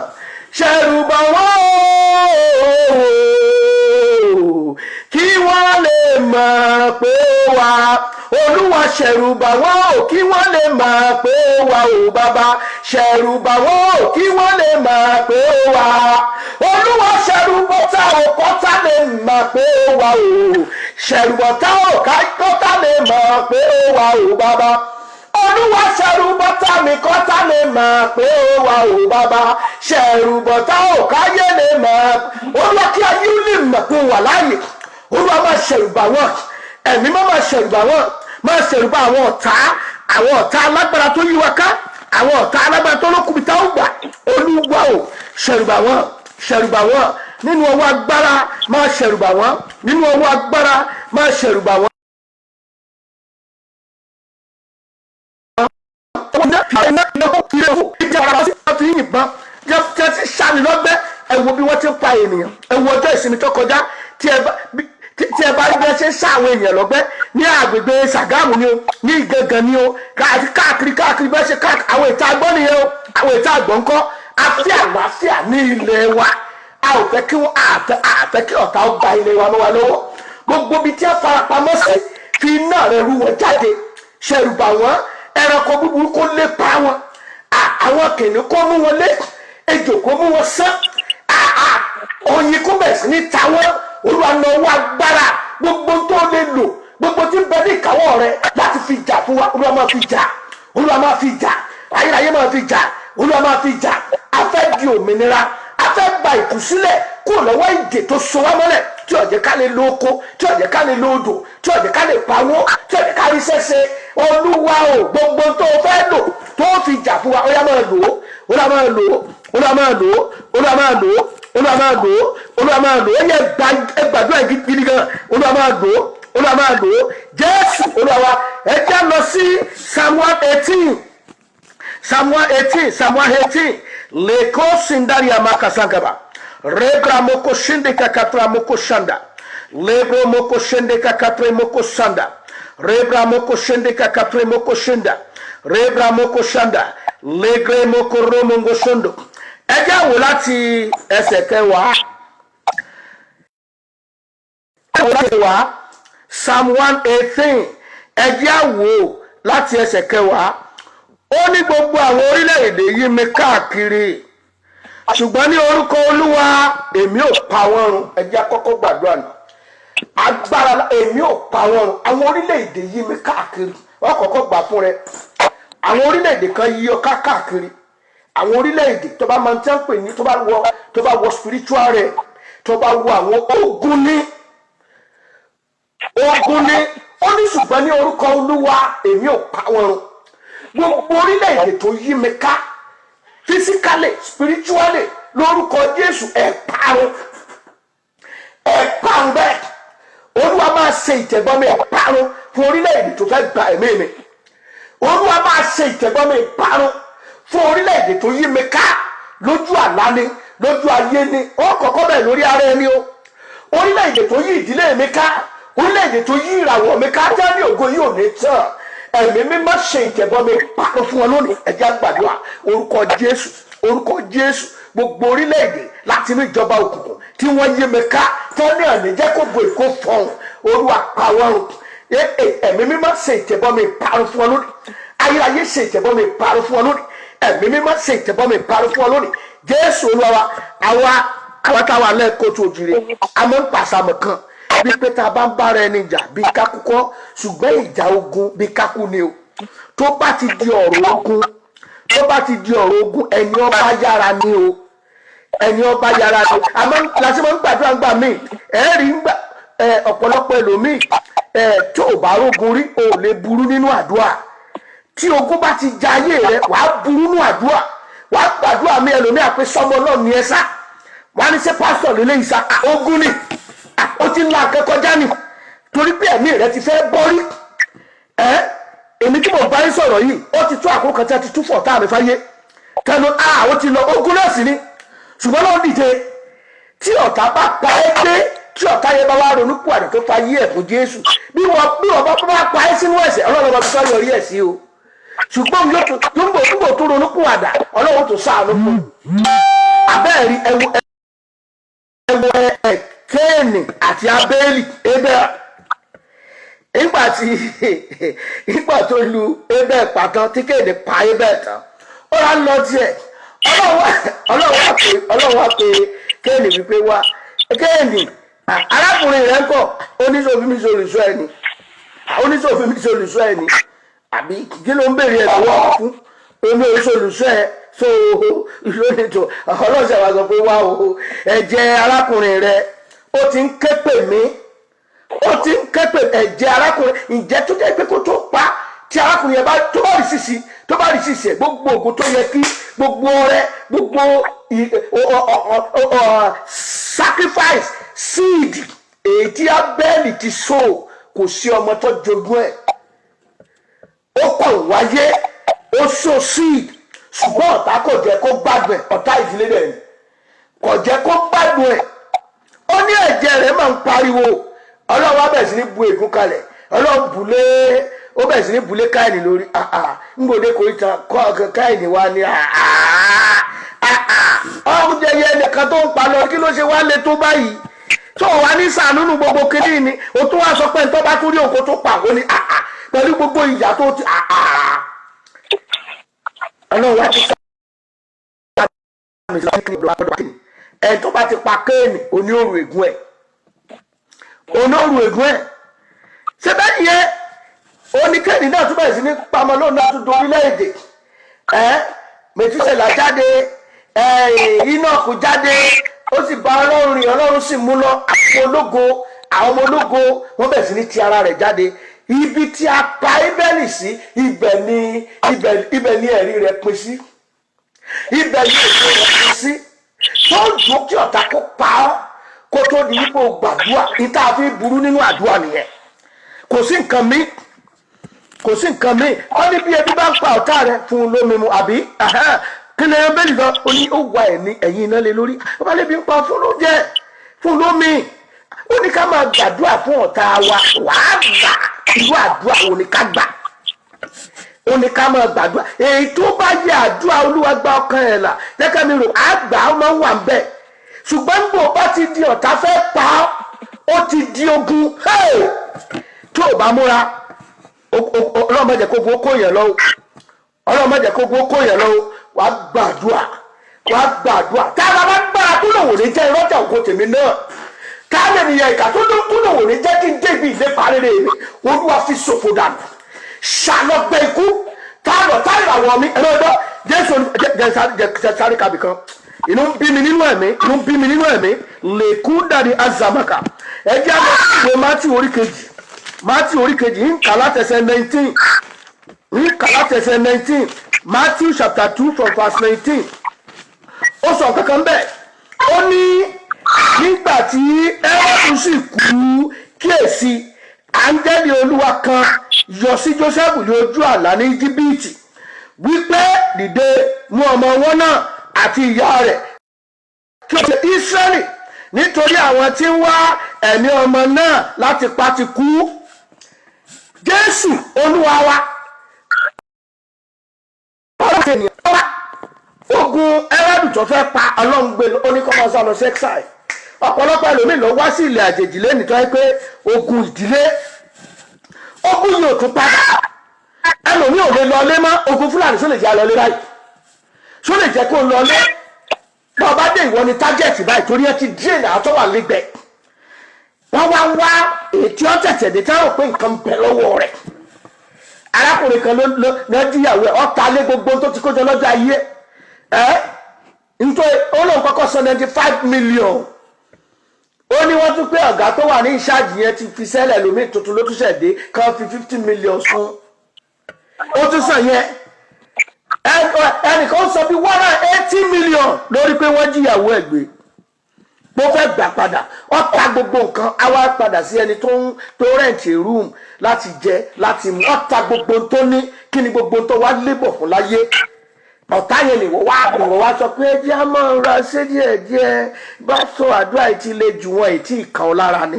ṣẹ̀rù bà wọ́n kí wọ́n lè mọ̀ pé wà. Olúwa ṣẹ̀rù bà wọ́n ò kí wọ́n lè mọ̀ pé wà ò bàbá. Ṣẹ̀rù bà wọ́n ò kí wọ́n lè mọ̀ pé wà. Olúwa ṣẹ̀rù bọ́tà ò kọ́tà lè mọ̀ pé wà ò. Ṣẹ̀rù bọ́tà ò kọ́tà lè mọ̀ pé wà ò bàbá. Olúwa ṣẹ̀rù bọ́tà mi kọ́tà lè mọ̀ pé wà ò bàbá. Ṣẹ̀rù bọ́tà ò káyé lè mọ̀. Olúwa kí ayé lè mọ̀ pé wà láàyè. Olúwa máa ṣẹ̀rù bà wọ́n, ẹ̀mí máa ṣẹ̀rù bà wọ́n, máa ṣẹ̀rù bà àwọn ọ̀tá alágbára tó yí wa ká, àwọn ọ̀tá alágbára tó lókùnbi tá ó gbà. Olúwa o ṣẹ̀rù bà wọ́n, ṣẹ̀rù bà wọ́n nínú ọwọ́ agbára, máa ṣẹ̀rù bà wọ́n nínú ọwọ́ agbára, máa ṣẹ̀rù bà wọ́n. Jẹ́ ti ṣàmì lọ́gbẹ́, ẹ wo bí wọ́n ti ń pa ènìyàn, ẹ wo ọjọ́ ìsinmi tó kọjá tí ẹ bá rí bẹ́ẹ̀ ṣe ń ṣá àwọn èèyàn lọ́gbẹ́ ní agbègbè Ṣàgámù ni o, ní Ìgangan ni o, káàkiri bẹ́ẹ̀ ṣe káàkiri. Àwọn ìta àgbọ̀n nìyẹn o, àwọn ìta àgbọ̀n ńkọ́. A fẹ́ àlàáfíà ní ilẹ̀ wa, a ò fẹ́ kí ọ̀tá ó gba ilẹ̀ wa mọ́ wa lọ́wọ́. Gbogbo ibi tí a farapamọ́ sí, fi iná rẹ̀ rú wọn jáde. Ṣẹ̀rù bà wọ́n, ẹranko búburú kó lépa wọn, àwọn kìnìún kó mú wọn lé, ejò kó mú wọn sán, oyin kó bẹ̀rẹ̀ sí ní ta wọ́n. Olúwa lọ́wọ́ agbára, gbogbo tó lè lò, gbogbo tí ń bẹ ní ìkáwọ́ rẹ láti fi jà fún wa. Olúwa máa fi jà, Olúwa máa fi jà, ayérayé máa fi jà, Olúwa máa fi jà. A fẹ́ di òmìnira, a fẹ́ gba ìtúsílẹ̀ kúrò lọ́wọ́ ìdè tó so wá mọ́lẹ̀, tí ó jẹ́ ká lè lo oko, tí ó jẹ́ ká lè lo odò, tí ó jẹ́ ká lè pawó, tí ó jẹ́ ká rí sẹ́sẹ́. Olúwa o, gbogbo tó fẹ́ lò tó fi jà fún wa, ó yá máa lò ó, Olúwa máa lò ó, Olúwa máa lò ó, Olúwa máa lò ó, Olúwa máa lò ó, Olúwa máa lò ó. Ó yẹ gbàdúrà gidi gan. Olúwa máa lò ó, Olúwa máa lò ó. Jésù Olúwa wa. Ẹ jẹ́ lọ sí Samuel 18, Samuel 18 leko sindari ya makasangaba rebra moko shinde kakatra moko shanda lebro moko shinde kakatre moko sanda rebra moko shinde kakatre moko shinda rebra moko shanda legre moko romongo shondo. Ẹ jẹ́ wò láti ẹsẹ̀ kẹwàá, Psalm 118. Ẹ jẹ́ wò láti ẹsẹ̀ kẹwàá. Ó ní gbogbo àwọn orílẹ̀-èdè yí mi káàkiri, ṣùgbọ́n ní orúkọ Olúwa èmi ò pa wọ́n run. Ẹ jẹ́ kọ́kọ́ gbàdúrà náà. Agbára èmi ò pa wọ́n run. Àwọn orílẹ̀-èdè yí mi káàkiri, wọ́n kọ́kọ́ gbà fún rẹ. Àwọn orílẹ̀-èdè kan yí ọ káàkiri. Àwọn orílẹ̀-èdè tó bá máa ń tẹ́ ń pè ní tó bá wọ spiritual rẹ̀, tó bá wọ àwọn ogun ní ó ní ṣùgbọ́n ní orúkọ Olúwa èmi ò pa wọ́n run. gbogbo orílẹ̀-èdè tó yí mi ká physically spiritually lórúkọ Jésù ẹ parun bẹ́ẹ̀. Olúwa máa ṣe ìtẹ̀bọmi ìparun fún orílẹ̀-èdè tó fẹ́ gba ẹ̀mí mi. Olúwa máa ṣe ìtẹ̀bọmi ìparun fún orílẹ̀-èdè tó yí mi ká lójú àlá ni lójú ayé ni ó kọ́kọ́ bẹ̀ lórí ara ẹni o. Orílẹ̀-èdè tó yí ìdílé mi ká, orílẹ̀-èdè tó yí ìràwọ̀ mi ká, jáde ògo yìí ò ní tán. Ẹ̀mí mímọ́ ṣe ìtẹ̀bọmi ìparun fún wọn lónìí. Ẹ jẹ́ á gbàdúrà orúkọ Jésù, orúkọ Jésù. Gbogbo orílẹ̀-èdè láti inú ìjọba òkùnkùn tí wọ́n yí mi ká tán ní àná jẹ́ kó bo èkó fọ̀hún. Olúwa pa wọ́n run. Ẹ̀mí mímọ́ ṣe ìtẹ̀bọmi ìparun fún wọn lónìí. Ayérayé ṣe ìtẹ̀bọmi ìparun fún wọn lónìí. Ẹ̀mí mímọ́ ṣe ìtẹ̀bọmi ìparun fún wọn lónìí. Jésù Olúwa wa àwa táwa lẹ́ẹ̀kọ́ tó jire àmọ́ ń pàṣàmọ̀ kan bí pé tá a bá ń bára ẹni jà bí kákú kọ́ ṣùgbọ́n ìjà ogun bí kákú ni o. Tó bá ti di ọ̀rọ̀ ogun, tó bá ti di ọ̀rọ̀ ogun, ẹni ọba yára ni o, ẹni ọba yára ni. Àmọ́ làṣẹ máa ń gbàdúrà ńgbà míì ẹ̀ẹ́rì ọ̀pọ̀lọpọ̀ ẹlòmíì tó o bá rógun rí o lè burú nínú àdúrà. Tí ogun bá ti ja ayé rẹ wàá burú nínú àdúrà, wàá gbàdúrà mi ẹlòmíì àpé sọmọ náà ni ẹ sá, wàá ní ṣe pásítọ̀ lélẹ́ ìsá ogun ni ó ti ń la akẹ́kọ̀ọ́ já ni torí pé ẹ̀mí rẹ ti fẹ́ bọ́rí. Èmi tí mo bá yín sọ̀rọ̀ yìí ó ti tó àkókò kan tí a ti tú fọ̀ tá a mi fáyé tẹnu ó ti lọ ogun náà sí ni ṣùgbọ́n náà dìde tí ọ̀tá bá pa ẹ́ gbé tí ọ̀tá yẹn bá wá ronú pàdé tó fa yí ẹ̀ fún Jésù bí wọ́n bá pa ẹ́ sínú ẹ̀ṣẹ̀ Ọlọ́run bá fi sọ yọrí ẹ̀ sí o ṣùgbọ́n yóò gbò tó ronú pàdà Ọlọ́run tó sáànù fún abẹ́ẹ̀rí ẹwọ Kéènì àti Abélì Ébẹ́lì nígbà tó lu Ébẹ́lì pàtàn tí Kéènì pa Ébẹ́lì tán ó rà lọ tiẹ̀ Ọlọ́run wá pé Kéènì wípé wá Kéènì arákùnrin rẹ̀ ń kọ́ oníṣòfin mi solùsọ ẹni oníṣòfin mi solùsọ ẹni àbí kí ló ń bèrè ẹ̀ lọ́wọ́ fún omi solùsọ ẹ̀ so lónìí tó ọlọ́sẹ̀ wa sọ pé wá o ẹ̀jẹ̀ arákùnrin rẹ̀ ó ti ń ké pè mí ó ti ń ké pè ẹ̀jẹ̀ arákùnrin ìjẹ́ tó jẹ́ pé kó tó pa tí arákùnrin yẹn tó bá rí sísì ẹ̀ gbogbo ògùn tó yẹ kí gbogbo ọrẹ gbogbo sacrifice seed èyí tí Abẹ́lì ti so kò sí ọmọ tó jogún ẹ̀ ó kàn wáyé ó so seed ṣùgbọ́n ọ̀tá kò jẹ́ kó gbádùn ẹ̀ ọ̀tá ìdílé rẹ̀ kò jẹ́ kó gbádùn ẹ̀ ó ní ẹ̀jẹ̀ rẹ̀ máa ń pariwo Ọlọ́run wá bẹ̀rẹ̀ sí ní bu ègún kalẹ̀ Ọlọ́run ó bẹ̀rẹ̀ sí ní bulé Káìnì lórí ngbòde kò í tan kọ́ Káìnì wá ní ọ̀hún jẹyẹ ẹnìkan tó ń pa lọ kí ló ṣe wá lé tó báyìí tó wà ní sàánúnú gbogbo kìíní ni ó tún wá sọ pé tó bá tún rí òkú tó pa ó ní pẹ̀lú gbogbo ìjà tó ti Ọlọ́run wá ti sá ẹ̀ tó bá ti pa Kéènì oníòrù ègún ẹ̀ ṣé bẹ́ẹ̀ yẹn oníkẹ́ni náà tún bẹ̀rẹ̀ sí ní pamọ́ lóun náà tún dorílẹ̀-èdè Mètúsẹ́là jáde Íńọ́ọ̀kù jáde ó sì bá Ọlọ́run rìn Ọlọ́run sì mú lọ àwọn ọmọ ológo wọ́n bẹ̀rẹ̀ sí ní ti ara rẹ̀ jáde ibi tí a pa Ébẹ́lì sí ibẹ̀ ni ẹ̀rí rẹ̀ pín sí ibẹ̀ ni èso rẹ̀ pín sí tó dùn kí ọ̀tá kó pa ọ́ kó tó di wípé o gbàdúrà ìta fi burú nínú àdúrà nìyẹn kò sí nǹkan mi wọ́n ní bí ebi bá ń pa ọ̀tá rẹ̀ fún un lómi mu àbí kí lè Ébẹ́lì lọ ó ní ó wà ẹ̀ ní ẹ̀yìn iná lé lórí ó bá lè bí ń pa fún lóúnjẹ fún lómi ó ní ká máa gbàdúrà fún ọ̀tá wa wàá gbà irú àdúrà wo ni ká gbà ó ní ká máa gbàdúrà èyí tó bá yẹ àdúrà Olúwa gba ọkàn ẹ̀ là jẹ́kẹ́ mi rò àgbà ó máa ń wà ń bẹ̀ ṣùgbọ́n bó bá ti di ọ̀tá fẹ́ pa ó ti di ogun tó o bá múra Ọlọ́run má jẹ́ kó gbó kó yẹn lọ́wọ́ Ọlọ́run má jẹ́ kó gbó kó yẹn lọ́wọ́ wàá gbàdúrà tá a bá gbára tó lòwò ní jẹ́ ìrọ́jà òkú tèmi náà ká lè nìyẹn ìkà tó lòwò ní jẹ́ kí n débi ìlépa rere mi Olúwa fi ṣòfò dànù ṣàlọ́gbẹ́ ikú táàlọ́ táìràwọ̀ mi ẹ̀rọ Jésù jẹ́ sáré kàbì kan inú ń bí mi nínú ẹ̀mí lèkú dàrí azamaka ẹjẹ́ àlọ́ ìwé Mátíù orí kejì ń kà látẹsẹ̀ 19 ní Kálátẹsẹ̀ 19 Matthew chapter 2 from verse 19 ó sọ kankan bẹ́ẹ̀ ó ní nígbà tí Hẹ́rọ́dù sì kú kíyèsí áńgẹ́lì Olúwa kan yọ sí Jósẹ́fù ní ojú àlá ní Íjíbítì wípé dìde mú ọmọ wọn náà àti ìyá rẹ̀ kí o ṣe Ísírẹ́lì nítorí àwọn tí ń wá ẹ̀mí ọmọ náà láti pa ti kú. Jésù Olúwa wa ogun Hẹ́rọ́dù tó fẹ́ pa Ọlọ́run gbé oníkọ́mọ́sá lọ sẹ́ksàì ọ̀pọ̀lọpọ̀ ẹlòmíì ló wá sí ilẹ̀ àjèjì lẹ́nìí tó yẹ pé ogun ìdílé ogun yìí ò tún padà ẹlòmíì ò lè lọlé mọ́ ogun Fúlàní só lè jẹ́ àlọ́lé báyìí só lè jẹ́ kó lọlé bá ọba dé ìwọ ni tájẹ̀tì báyìí torí ẹ ti drain àtọ́ wà lẹ́gbẹ̀ẹ́ wọ́n wá ètí ọ́ tẹ̀tẹ̀ dé táwọn pé nǹkan bẹ̀ lọ́wọ́ rẹ̀ arákùnrin kan ló díyàwó ẹ̀ ọ̀tá lé gbogbo tó ti kójọ lọ́jọ́ ayé nítorí ó lóun kọ́kọ́ sọ 95 million ó ní wọ́n tún pé ọ̀gá tó wà ní ìṣáàjì yẹn ti fi sẹ́lẹ̀ lómi tuntun ló tún ṣẹ̀dé kan fi 50 million fún ó tún sàn yẹn ẹnìkan sọ bí 180 million lórí pé wọ́n jíyàwó ẹ̀ gbé bó fẹ́ gbà padà ó ta gbogbo nǹkan á wá padà sí ẹni tó rẹ̀ǹtì room láti jẹ láti mú ó ta gbogbo tó ní kí ni gbogbo tó wá lébọ̀ fún láyé ọ̀tá yẹn ni wọ́n wá sọ pé ẹjẹ́ á máa ra ṣé díẹ̀ bá sọ àdúrà yìí ti lè jù wọ́n èyí tí ìkan lára ni.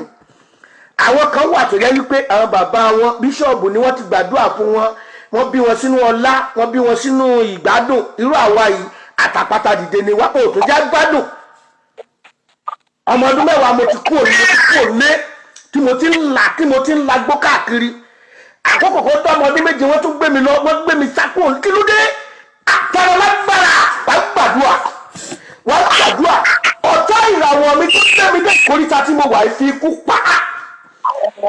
àwọn kan wà tó yẹ wípé àwọn bàbá wọn bíṣọ̀bù ni wọ́n ti gbàdúrà fún wọn wọ́n bí wọn sínú ọlá wọ́n bí wọn sínú ìgbádùn irú àwa yìí àtàpàtà dìde ni wá òtún já gbádùn. ọmọ ọdún mẹ́wàá mo ti kú òní tí mo ti ń la gbó káàkiri àkókò kan tó ọmọ ọdún méje wọ́n tún gbé mi lọ wọ́n gbé mi sápò kí ló dé àtàrà lágbára wàá gbàdúrà ọ̀tá ìràwọ̀ mi tó gbé mi dé ìkórìtà tí mo wà fi ikú pa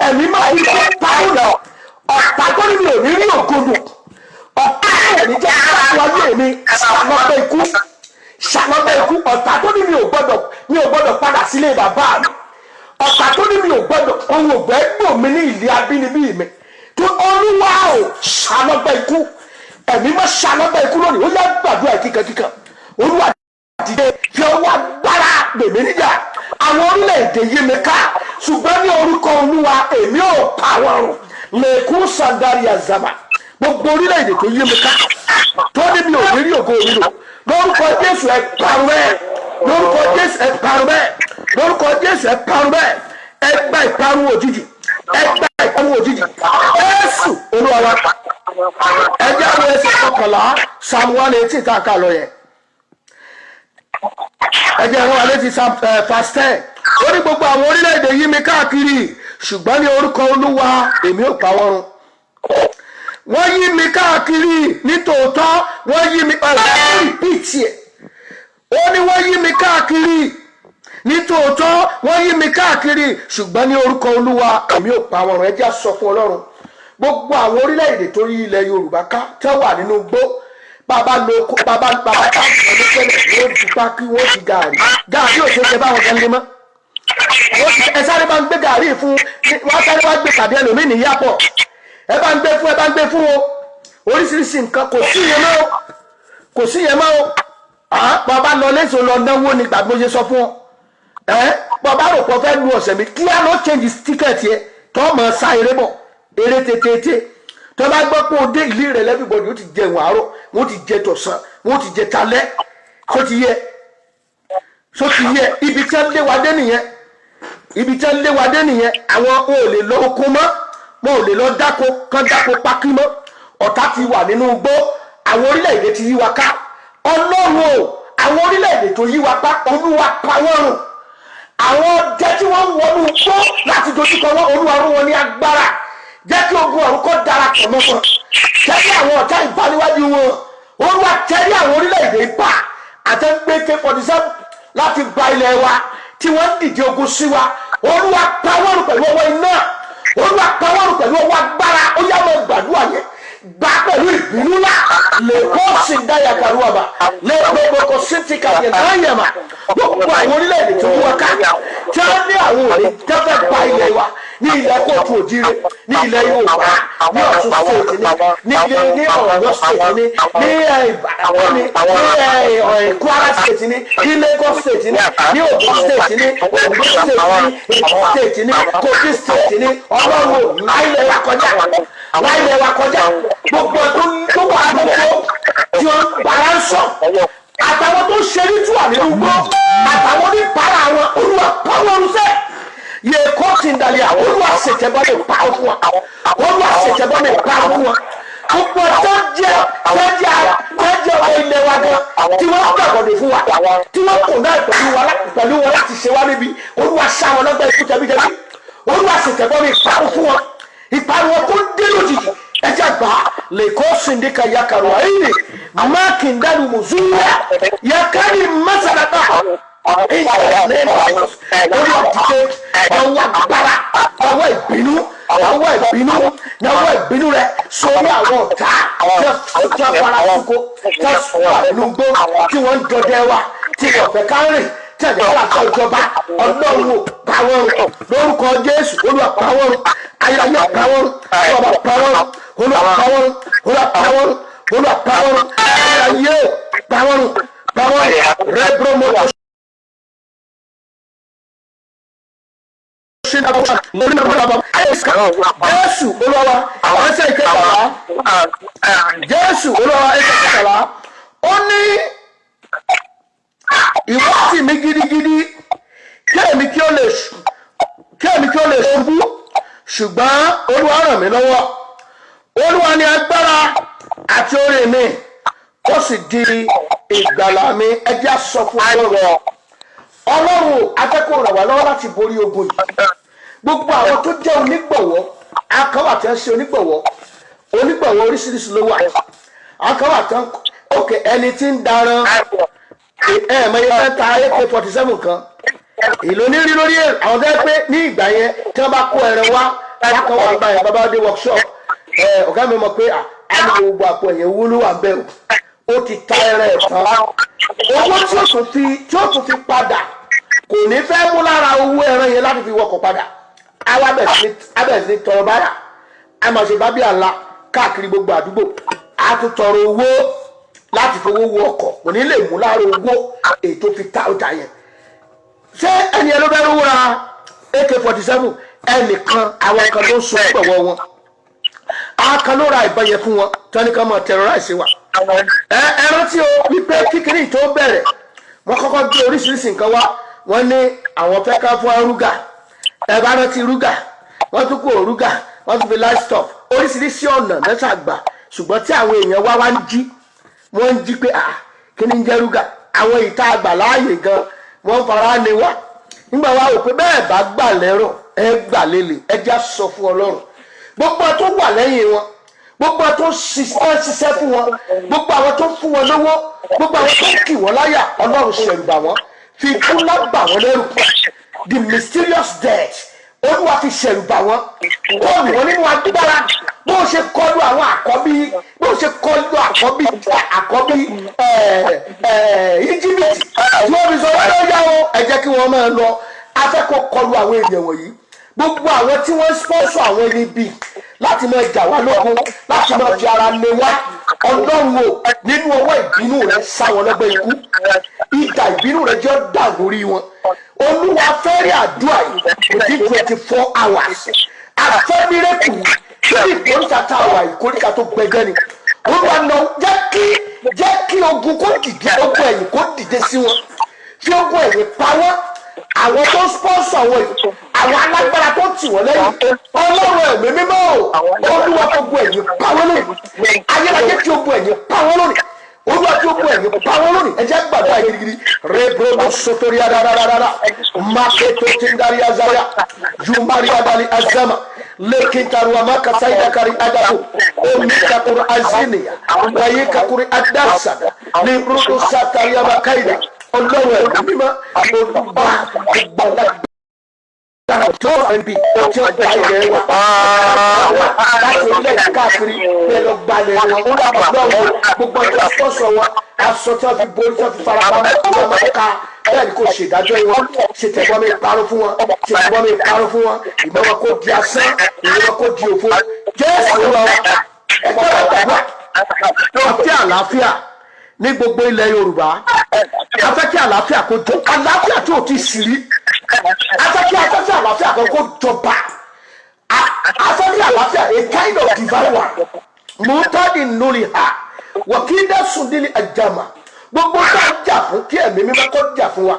ẹ̀mí máa ń kó parọ́ lọ ọ̀tá tó ní mi ò ní rí ògodò ọ̀tá ẹ̀mí jẹ́ àwọlé mi ṣàlọ́bẹ̀ ikú ọ̀tá tó ní mi ò gbọ́dọ̀ padà sílé bàbá mi ọ̀tá tó ní mi ò gbọ́dọ̀ ohun ògbẹ́ gbò mí ní ìlú abínibí mi tó Olúwa ò ṣàlọ́bẹ̀ ikú ẹ̀mí máa ṣàlọ́bẹ̀ ikú lónìí ó yá gbàdúrà kíkankíkan Olúwa dìde fi ọwọ́ agbára gbèmí níjà àwọn orílẹ̀-èdè yí mi ká ṣùgbọ́n ní orúkọ Olúwa èmi ò pa wọn rùn lẹ́kún sàgárí àzàmà gbogbo orílẹ̀-èdè tó yí mi ká tó ní mi ò ní rí ògo mi lò lórúkọ Jésù ẹ parun bẹ́ẹ̀ lórúkọ Jésù ẹ parun bẹ́ẹ̀ lórúkọ Jésù ẹ parun bẹ́ẹ̀ ẹ gba ìparun òjijì ẹ gba ìparun òjijì Jésù Olúwa wa ẹ jẹ́ àwọn ẹsẹ̀ kọkànlá Psalm 118 tá a kà lọ yẹn ẹ jẹ́ àwọn àlejò verse 10 ó ní gbogbo àwọn orílẹ̀-èdè yí mi káàkiri ṣùgbọ́n ní orúkọ Olúwa èmi ò pa wọ́n run wọ́n yí mi káàkiri nítòótọ́ wọ́n yí mi rìpíìtì ẹ̀ ó ní wọ́n yí mi káàkiri nítòótọ́ wọ́n yí mi káàkiri ṣùgbọ́n ní orúkọ Olúwa èmi ò pa wọ́n run ẹ jẹ́ sọ fún Ọlọ́run gbogbo àwọn orílẹ̀-èdè tó yí ilẹ̀ Yorùbá ká tẹ́ wà nínú gbó bàbá ọdún tẹ́lẹ̀ wọ́n ti pákí wọ́n ti gààrí ò ṣe jẹ báwọn kan lé mọ́ ẹ sáré bá ń gbé gààrí fún wọ́n sáré wá gbé tàbí ẹlòmíì ní yàpọ̀ ẹ bá ń gbé fún o oríṣiríṣi nǹkan kò sí yẹn mọ́ o bàbá lọ lẹ́sọ̀ lọ náwó ni gbàgbó ṣe sọ fún ọ bàbá rò pọ̀ fẹ́ lu ọ̀sẹ̀ mi kí á lọ change ticket yẹ tó mọ̀ sá eré bọ̀ eré tètè tó bá gbọ́ pé o dé ìlú rẹ̀ lẹ́bìbọ̀dì ó ti jẹ ìwọ̀n àárọ̀ wọ́n ti jẹ tọ̀sán wọ́n ti jẹ talẹ́ só ti yẹ ibi tí wọ́n lé wa dé nìyẹn àwọn ò lè lọ oko mọ́ wọn ò lè lọ dáko pákí mọ́ ọ̀tá ti wà nínú igbó àwọn orílẹ̀-èdè ti yí wa ká Ọlọ́run o àwọn orílẹ̀-èdè tó yí wa ká Olúwa pa wọ́n run àwọn ọdẹ tí wọ́n ń wọnú igbó láti dojúkọ wọn Olúwa rún wọn ní agbára jẹ́ kí ogun ọ̀run kó darapọ̀ mọ́ wọn tẹ́lẹ̀ àwọn ọ̀tá ìbániwájú wọn Olúwa tẹ́lẹ̀ àwọn orílẹ̀-èdè ipa àtẹ́gbẹ́ K47 láti gba ilẹ̀ wa tí wọ́n ń dìde ogun sí wa Olúwa pa wọ́n run pẹ̀lú ọwọ́ iná Olúwa pa wọ́n run pẹ̀lú ọwọ́ agbára ó yá mọ́ gbàdúrà yẹn gbà pẹ̀lú ìbínú ńlá lè kó sí dáyà kàrúwàbà lè gbogbo kò sí ti kàyẹ̀ náà mà gbogbo àwọn orílẹ̀-èdè tó wọ́n ká tí wọ́n ní àwọn òní tẹ́fẹ́ gba ilẹ̀ wa ní ilẹ̀ kóòtù òjire ní ilẹ̀ Yorùbá ní Ọ̀ṣun state ní Ọ̀yọ́ state ní Ìbàdàn ní Kwara state ní Lagos state ní Ogun state ní Ondo state ní Èkìtì state ní Kogi state ní Ọlọ́run láìlẹ̀ wa kọjá gbogbo tó wà gbogbo tí wọ́n bára ń sọ àtàwọn tó ṣe ní tùwà nínú gbọ́ àtàwọn ní para wọn Olúwa pàwọn ọ̀rùsẹ́ yẹ kó ti ń dalẹ̀ àwọn Olúwa ṣètẹ́bọ́ lè pa fún wa Olúwa ṣètẹ́bọ́ lè pa fún wa gbogbo tó jẹ́ ọmọ ilẹ̀ wa gan tí wọ́n gbàgbọ́dé fún wa tí wọ́n kò náà pẹ̀lú wọn láti ṣe wá níbi Olúwa ṣá wọn lọ́gbẹ́ ikú tẹ̀bítẹ̀bí Olúwa ṣètẹ́bọ́ lè pa fún wọn ìparun wọn kó dé lójijì ẹjẹ gbà lè kó sindika yakaru ayé mákindánù mùsùlùmí yakari masalata Olúwa dìde ọwọ́ agbára ọwọ́ ìbínú rẹ sórí àwọn ọ̀tá tí wọ́n fara kókó tí wọ́n fara lùgbó tí wọ́n ń dọdẹ wa tí wọ́n fẹ́ ká rìn tẹ̀lé aláṣọ ìjọba Ọlọ́run ò pàwọ́ lórúkọ Jésù Olúwa pàwọ́ ayẹyẹ pàwọ́ ọba pàwọ́ Olúwa pàwọ́ ayẹyẹ pàwọ́ rẹ́bùrọ̀mọ́. Jésù Olúwa ẹsẹ̀ ìkẹtàlá Jésù Olúwa ẹsẹ̀ ìkẹtàlá ó ní ìwádìí mi gidigidi kí èmi kí ó lè ṣubú ṣùgbọ́n Olúwa ràn mí lọ́wọ́ Olúwa ni agbára àti orí mi ó sì di ìgbàlà mi ẹjẹ́ sọ fún Ọlọ́run akẹ́kọ̀ọ́ ràn wá lọ́wọ́ láti borí ogun yìí gbogbo àwọn tó jẹ́ onígbọ̀wọ́ akọ́wà tí wọ́n ṣe onígbọ̀wọ́ oríṣiríṣi ló wà akọ́wà tí wọ́n òkè ẹni tí ń daran mẹ́yẹ mẹ́ta AK-47 kan èlò ní rí lórí àwọn tó pé ní ìgbà yẹn tí wọ́n bá kó ẹran wá lákan wà gbà yẹn bàbá dé workshop ọ̀gá mi mọ̀ pé àmì gbogbo àpò ẹ̀yẹ owó ló wà bẹ́ẹ̀ ó ti ta ẹran ẹ̀ tán owó tí ó tún fi padà kò ní fẹ́ mú lára owó ẹran yẹn láti fi wọkọ̀ padà abẹ́sí ní tọrọ báyà a máa ṣe bábí àlá káàkiri gbogbo àdúgbò a tún tọrọ owó láti fowó wọ ọkọ̀ kò ní lè mú lára owó ètò fi ta ọjà yẹn ṣé ẹni ẹ ló fẹ́ rówó ra AK-47 ẹnìkan àwọn kan ló ń sọ pẹ̀wọ́ wọn àwọn kan ló ra ìbọn yẹn fún wọn tí wọ́n ní ká máa terrorize wa ẹ rántí o wípé kíkiri tó bẹ̀rẹ̀ wọ́n kọ́kọ́ gbé oríṣiríṣi nǹkan wá wọ́n ní àwọn fẹ́ ká fún rúgà ẹ bá rántí rúgà wọ́n tún kó rúgà wọ́n tún fi livestock oríṣiríṣi ọ̀nà mẹ́ta gbà ṣùgbọ́n tí àwọn èèyàn wá ń jí wọ́n ń jí pé kí ni ń jẹ́ rúgà àwọn ìta àgbà láàyè gan wọ́n fara ni wá nígbà wá wò pé bẹ́ẹ̀ bá gbà lẹ́rọ̀ ẹ gbà lélẹ̀ ẹ já sọ fún Ọlọ́run gbogbo tó wà lẹ́yìn wọn gbogbo tó ṣiṣẹ́ fún wọn gbogbo àwọn tó fún wọn lówó gbogbo àwọn tó kì wọ́n láyà Ọlọ́run ṣẹ̀rù bà wọ́n fi ikú lágbà wọ́n lẹ́rù the mysterious death Olúwa fi ṣẹ̀rù bà wọ́n kọlù wọn nínú agbára bó ṣe kọlù àwọn àkọ́bí bó ṣe kọlù àkọ́bí Íjíbítì tí wọ́n fi sọ wọ́n lọ́yà o ẹ jẹ́ kí wọ́n máa lọ afẹ́kọ̀ọ́ kọlù àwọn èèyàn wọ̀nyí gbogbo àwọn tí wọ́n sponsor àwọn ẹni bíi láti máa jà wá lógun láti máa fi ara lé wá Ọlọ́run o nínú ọwọ́ ìbínú rẹ̀ sá wọn lọ́gbẹ́ ikú ìdà ìbínú rẹ̀ jẹ́ dà lórí wọn Olúwa fẹ́rẹ̀ àdúrà yìí within 24 hours àfẹ́mírẹ́kù kí ìkóríta tá a wà ìkóríta tó gbẹgẹ́ ni Olúwa náà jẹ́ kí ogun kó dìde ogun ẹ̀yìn kó dìde sí wọn fi ogun ẹ̀yìn pa wọ́n àwọn tó sponsor wọn yìí àwọn alágbára tó tì wọ́n lẹ́yìn Ọlọ́run ẹ̀mí mímọ́ Olúwa tó gun ẹ̀yìn pa wọ́n lónìí ayérayé tí ó gun ẹ̀yìn pa wọ́n lónìí Olúwa tí ó gun ẹ̀yìn pa wọ́n lónìí ẹ jẹ́ gbàdúrà gidigidi rebrodo sotori adararara maketo tindari azaya jumari adali azama lekintaru amaka saida kari adabu omikakuru aziniya wayikakuri adasada librudo satari amakaida Ọlọ́run ẹ̀mí mímọ́ Olúwa ìgbàlá dára tó ẹbí tí ó gba ilẹ̀ wa láti orílẹ̀-èdè káàkiri bẹ́ẹ̀ lọ gbalẹ̀ wọn lọ́wọ́ gbogbo ọjọ́ sponsor wọn aṣọ tí wọ́n fi borí tí wọ́n fi fara pamọ́ ìwé ọmọ ká bẹ́ẹ̀ ni kò ṣèdájọ́ wọn ṣètẹ̀gbọ́n mi parọ́ fún wọn ṣètẹ̀gbọ́n mi parọ́ fún wọn ìmọ̀ wọn kò di asán ìwé wọn kò di òfo Jésù lọ ẹgbẹ́ àgbàgbà àti àlàáfíà ní gbogbo ilẹ̀ Yorùbá afẹ́ kí àlàáfíà kó jọ àlàáfíà tí ò ti sì rí afẹ́ kí àlàáfíà kan kó jọba afẹ́ kí àlàáfíà a kind of divine one mutadi nuli ha wakida sundili ajama gbogbo tá a jà fún kí ẹ̀mí mímọ́ kó jà fún wa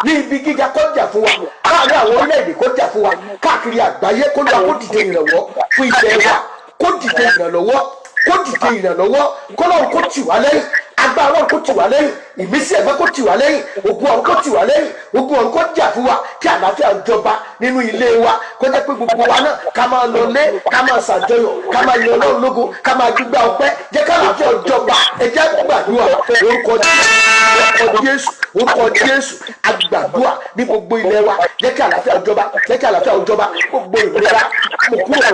ní ibi gíga kó jà fún wa láàrin àwọn orílẹ̀-èdè kó jà fún wa káàkiri àgbáyé kó lọ kó dìde ìrànwọ́ fún ilẹ̀ wa kó dìde ìrànlọ́wọ́ kó dìde ìrànlọ́wọ́ kó lọ́run kó tì wá lẹ́yìn agbára Ọlọ́run kó tì wá lẹ́yìn ìmísí ẹ̀fẹ́ kó tì wá lẹ́yìn ogun ọ̀run kó tì wá lẹ́yìn ogun ọ̀run kó jà fún wa kí àlàáfíà jọba nínú ilé wa kó jẹ́ pé gbogbo wa náà ká máa lọ lé ká máa ṣàjọyọ̀ ká máa yan Ọlọ́run lógo ká máa gbígbà ọpẹ́ jẹ́ ká àlàáfíà jọba ẹ jẹ́ gbàdúrà orúkọ Jésù agbàdúrà ní gbogbo ilé wa jẹ́ kí àlàáfíà jọba jẹ́ kí àlàáfíà jọba gbogbo ìlera mo kúrò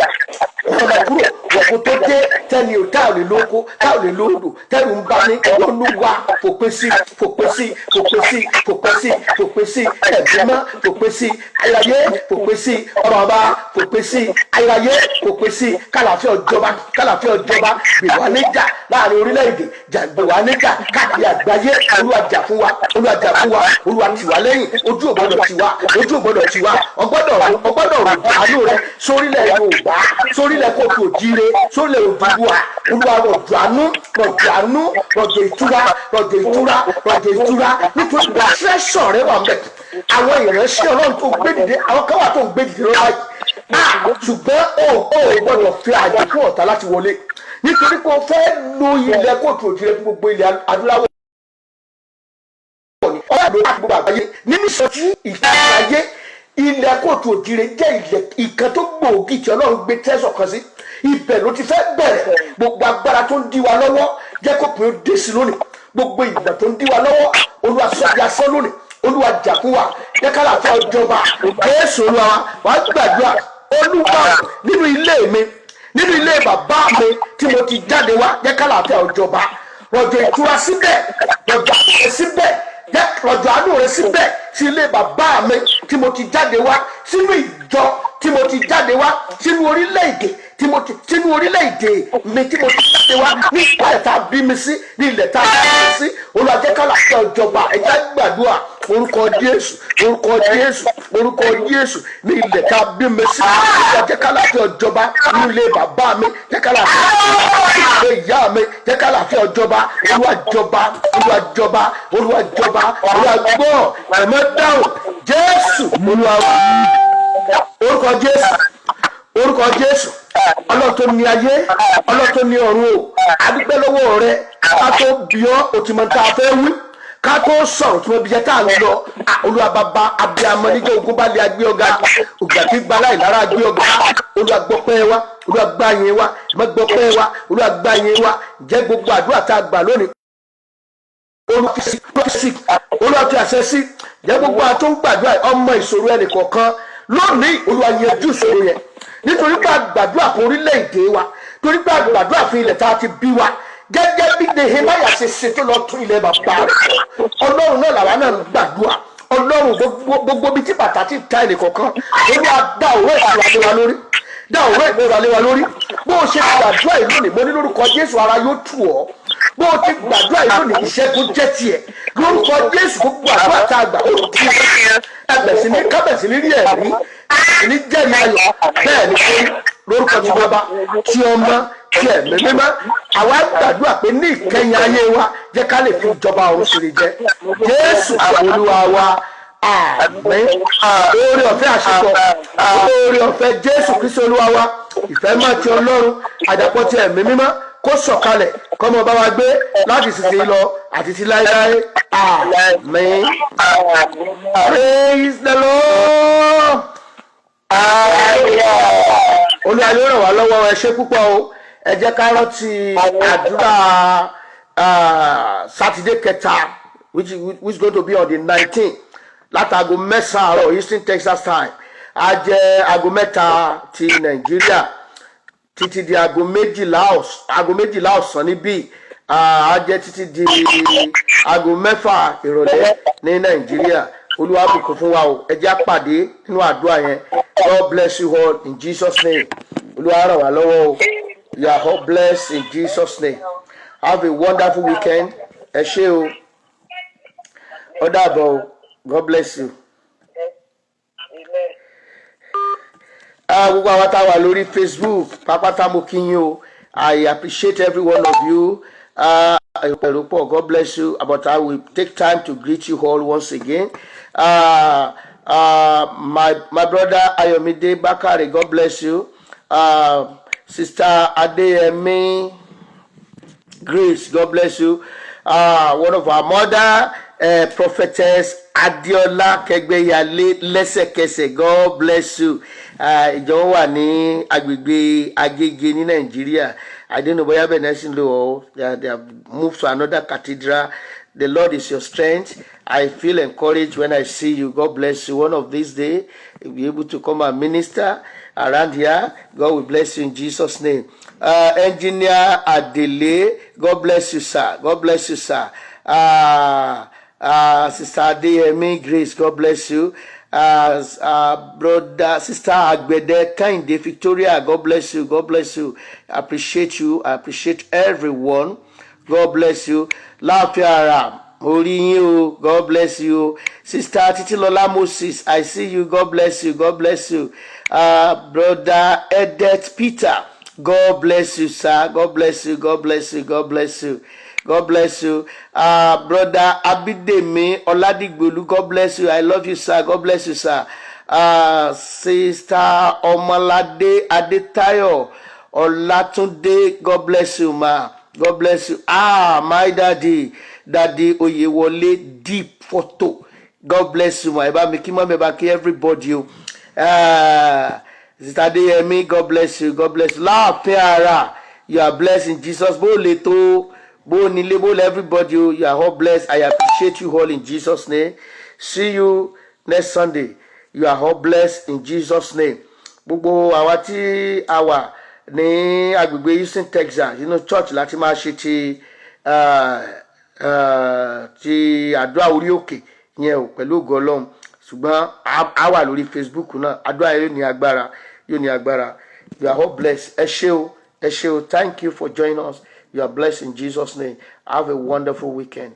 wọ̀kú tó dé tẹ́ni ò tá ò lè lóko tá ò lè lóòdù tẹ́rù ń bá ní Olúwa fòpin sí ẹ̀bímọ́ fòpin sí ayérayé fòpin sí ọ̀rọ̀ ọba fòpin sí ayérayé fòpin sí kálàfíà ọjọba gbèwà níjà láàrin orílẹ̀-èdè gbèwà níjà káàkiri àgbáyé Olúwa jà fún wa Olúwa tì wá lẹ́yìn ojú ò gbọ́dọ̀ tì wá ọgbọ́dọ̀ rò àánú rẹ sórílẹ̀ Yorùbá sórílẹ̀ kóòtù òjíire sórílẹ̀ Odùduwà Olúwa rọ̀jò ìtura nítorí fẹ́sọ̀ rẹ wà mẹ́ àwọn ìránṣẹ́ Ọlọ́run tó gbé dìde àwọn kan wà tó gbé dìde lọ́wọ́ yìí ṣùgbọ́n ó gbọ́dọ̀ fi àjẹ fún ọ̀tá láti wọlé nítorí pé o fẹ́ lo ilẹ̀ kóòtù òjíire fún gbogbo ilẹ̀ adúláwọ̀ ọ̀rọ̀ àti gbogbo àgbáyé nínú ìsọjí ìfẹ́ ilẹ̀ kóòtù òjíire jẹ́ ilẹ̀ ìkan tó gbòógì tí Ọlọ́run gbé tẹ́sán kan sí ibẹ̀ ló ti fẹ́ bẹ̀rẹ̀ gbogbo agbára tó ń dí wa lọ́wọ́ jẹ́ kó pè ó dé sí lónìí gbogbo ìgbà tó ń dí wa lọ́wọ́ Olúwa sọ́jà sọ́ lónìí Olúwa jà fún wa jẹ́ ká àlàáfíà ọjọba Jésù Olúwa wà á gbàdúrà Olúwa nínú ilé mi nínú ilé bàbá mi tí mo ti jáde wá jẹ́ ká àlàáfíà ọjọba rọ̀jò ìtura síbẹ̀ rọ̀jò àṣẹ síbẹ̀ rọ̀jò àánú rẹ síbẹ̀ sí ilé bàbá mi tí mo ti jáde wá sínú ìjọ tí mo ti jáde wá sínú orílẹ̀-èdè sínú orílẹ̀-èdè mi tí mo ti jáde wá ní ìpàdé tá a bí mi sí ní ilẹ̀ tá a bí mi sí Olúwa jẹ́ ká àlàáfíà ọjọba ẹ jẹ́ gbàdúrà orúkọ Jésù ní ilẹ̀ tá a bí mi sí Olúwa jẹ́ ká àlàáfíà ọjọba ní ilé bàbá mi jẹ́ ká àlàáfíà ilé ìyá mi jẹ́ ká àlàáfíà ọjọba Olúwa jọba gbọ́ ẹ̀mọ́ dáhùn Jésù Olúwa orúkọ Jésù Ọlọ́run tó ní ayé Ọlọ́run tó ní ọ̀run o adúpẹ́ lọ́wọ́ rẹ ká tó bí ọ́ òtítọ́ tá a fẹ́ wí ká tó sọ̀rọ̀ tí wọ́n bí jẹ́ tá a ń lọ Olúwa bàbá abiyamọ níjẹ́ ogun bá lè agbé ọ̀gá ògbà tí gbalá ìlara agbé ọ̀gá Olúwa gbọ́pẹ́ wa Olúwa gbá yẹn wa ẹ̀mọ́ gbọ́pẹ́ wa Olúwa gbá yẹn wa jẹ́ gbogbo àdúrà tá a gbà lónìí Olúwa fi àṣẹ sí jẹ́ gbogbo àtó ń gbàdúrà ọmọ ìṣòro ẹnì kọ̀ọ̀kan lónìí Olúwa yanjú ìṣòro yẹn nítorí pé àgbàdúrà fún orílẹ̀-èdè wa torí pé àgbàdúrà fún ilẹ̀ tá a ti bí wa gẹ́gẹ́ bí Nehemiah ṣe ṣe tó lọ tún ilẹ̀ bàbá rẹ̀ Ọlọ́run náà làwa náà gbàdúrà Ọlọ́run gbogbo bíi tí bàtà ti ta ẹnì kọ̀ọ̀kan Olúwa dá òwe ìtura lé wa lórí bó o ṣe gbàdúrà yìí lónìí mo ní lórúkọ Jésù ara yóò tù ọ́ bó o ti gbàdúrà yìí lónìí ìṣẹ́gun jẹ́ tiẹ̀ lórúkọ Jésù gbogbo àdúrà tá a gbà ó ti kábẹ̀sí ní rí ẹ̀rí ní jẹ́rìí ayọ̀ bẹ́ẹ̀ ni pé lórúkọ ti bàbá tí ọmọ tí ẹ̀mí mímọ́ àwa gbàdúrà pé ní ìkẹyìn ayé wa jẹ́ ká lè fi ìjọba ọ̀run ṣèrè jẹ́ Jésù Olúwa wa àmín oore ọ̀fẹ́ àṣepọ̀ oore ọ̀fẹ́ Jésù Kristi Olúwa wa ìfẹ́ máa ti Ọlọ́run àdàpọ̀ ti ẹ̀mí mímọ́ kó sọ̀kalẹ̀ kọ́mọ bá wa gbé láti sísè lọ àti ti láéláé àmín. Praise the Lord. Olúwa yóò ràn wá lọ́wọ́ ẹ ṣé púpọ̀ o ẹ jẹ́ ká rántí àdúrà sátidé kẹta which is going to be on the 19th látago 9 àárọ̀ Eastern Texas time á jẹ́ aago mẹ́ta ti Nàìjíríà títí di aago méjìlá ọ̀sán níbí á jẹ́ títí di aago mẹ́fà ìrọ̀lẹ́ ní Nàìjíríà. Olúwa bùkún fún wa o, ẹ jẹ́ á pàdé nínú àdúrà yẹn. God bless you all in Jesus' name. Olúwa ràn wá lọ́wọ́ o. You are all blessed in Jesus' name. Have a wonderful weekend. Ẹ ṣé o. Ó dàbọ̀ o. God bless you. Gbogbo àwọn tá a wà lórí Facebook pápátá mo kí yín o. I appreciate every one of you. God bless you. But I will take time to greet you all once again. My brother Ayomide Bakare, God bless you. Sister Adeyemi Grace, God bless you. One of our mother, prophetess Adiola Kegbeyale Lẹ́sẹ̀kẹsẹ̀, God bless you. Ìjọ wà ní agbègbè Agége ní Nàìjíríà. I don't know where they have moved to another cathedral. The Lord is your strength. I feel encouraged when I see you. God bless you. One of these days, you'll be able to come and minister around here. God will bless you in Jesus' name. Engineer Adele, God bless you, sir. God bless you, sir. Sister Adeyemi Grace, God bless you. Brother, Sister Agbede Kainde Victoria, God bless you. God bless you. I appreciate you. I appreciate everyone. God bless you. Lafiara Morinho, God bless you. Sister Titilola Moses, I see you. God bless you. God bless you. Brother Edet Peter, God bless you, sir. God bless you. God bless you. God bless you. God bless you. Brother Abidemi Oladigbolu, God bless you. I love you, sir. God bless you, sir. Sister Omalade Adetayo Olatunde, God bless you, ma. God bless you. My daddy Oyewole Deep Photo. God bless you, my baby. Everybody. Sister Adeyemi, God bless you. God bless you. La Peara, you are blessed in Jesus. Bo everybody. You are all blessed. I appreciate you all in Jesus' name. See you next Sunday. You are all blessed in Jesus' name. Gbogbo àwa tí a wà ní agbègbè Houston, Texas, church láti máa ṣe ti àdúrà orí òkè yẹn o pẹ̀lú ògo Ọlọ́run. Ṣùgbọ́n a wà lórí Facebook náà. Àdúrà yóò ní agbára. You are all blessed. Ẹ ṣé o. Thank you for joining us. You are blessed in Jesus' name. Have a wonderful weekend.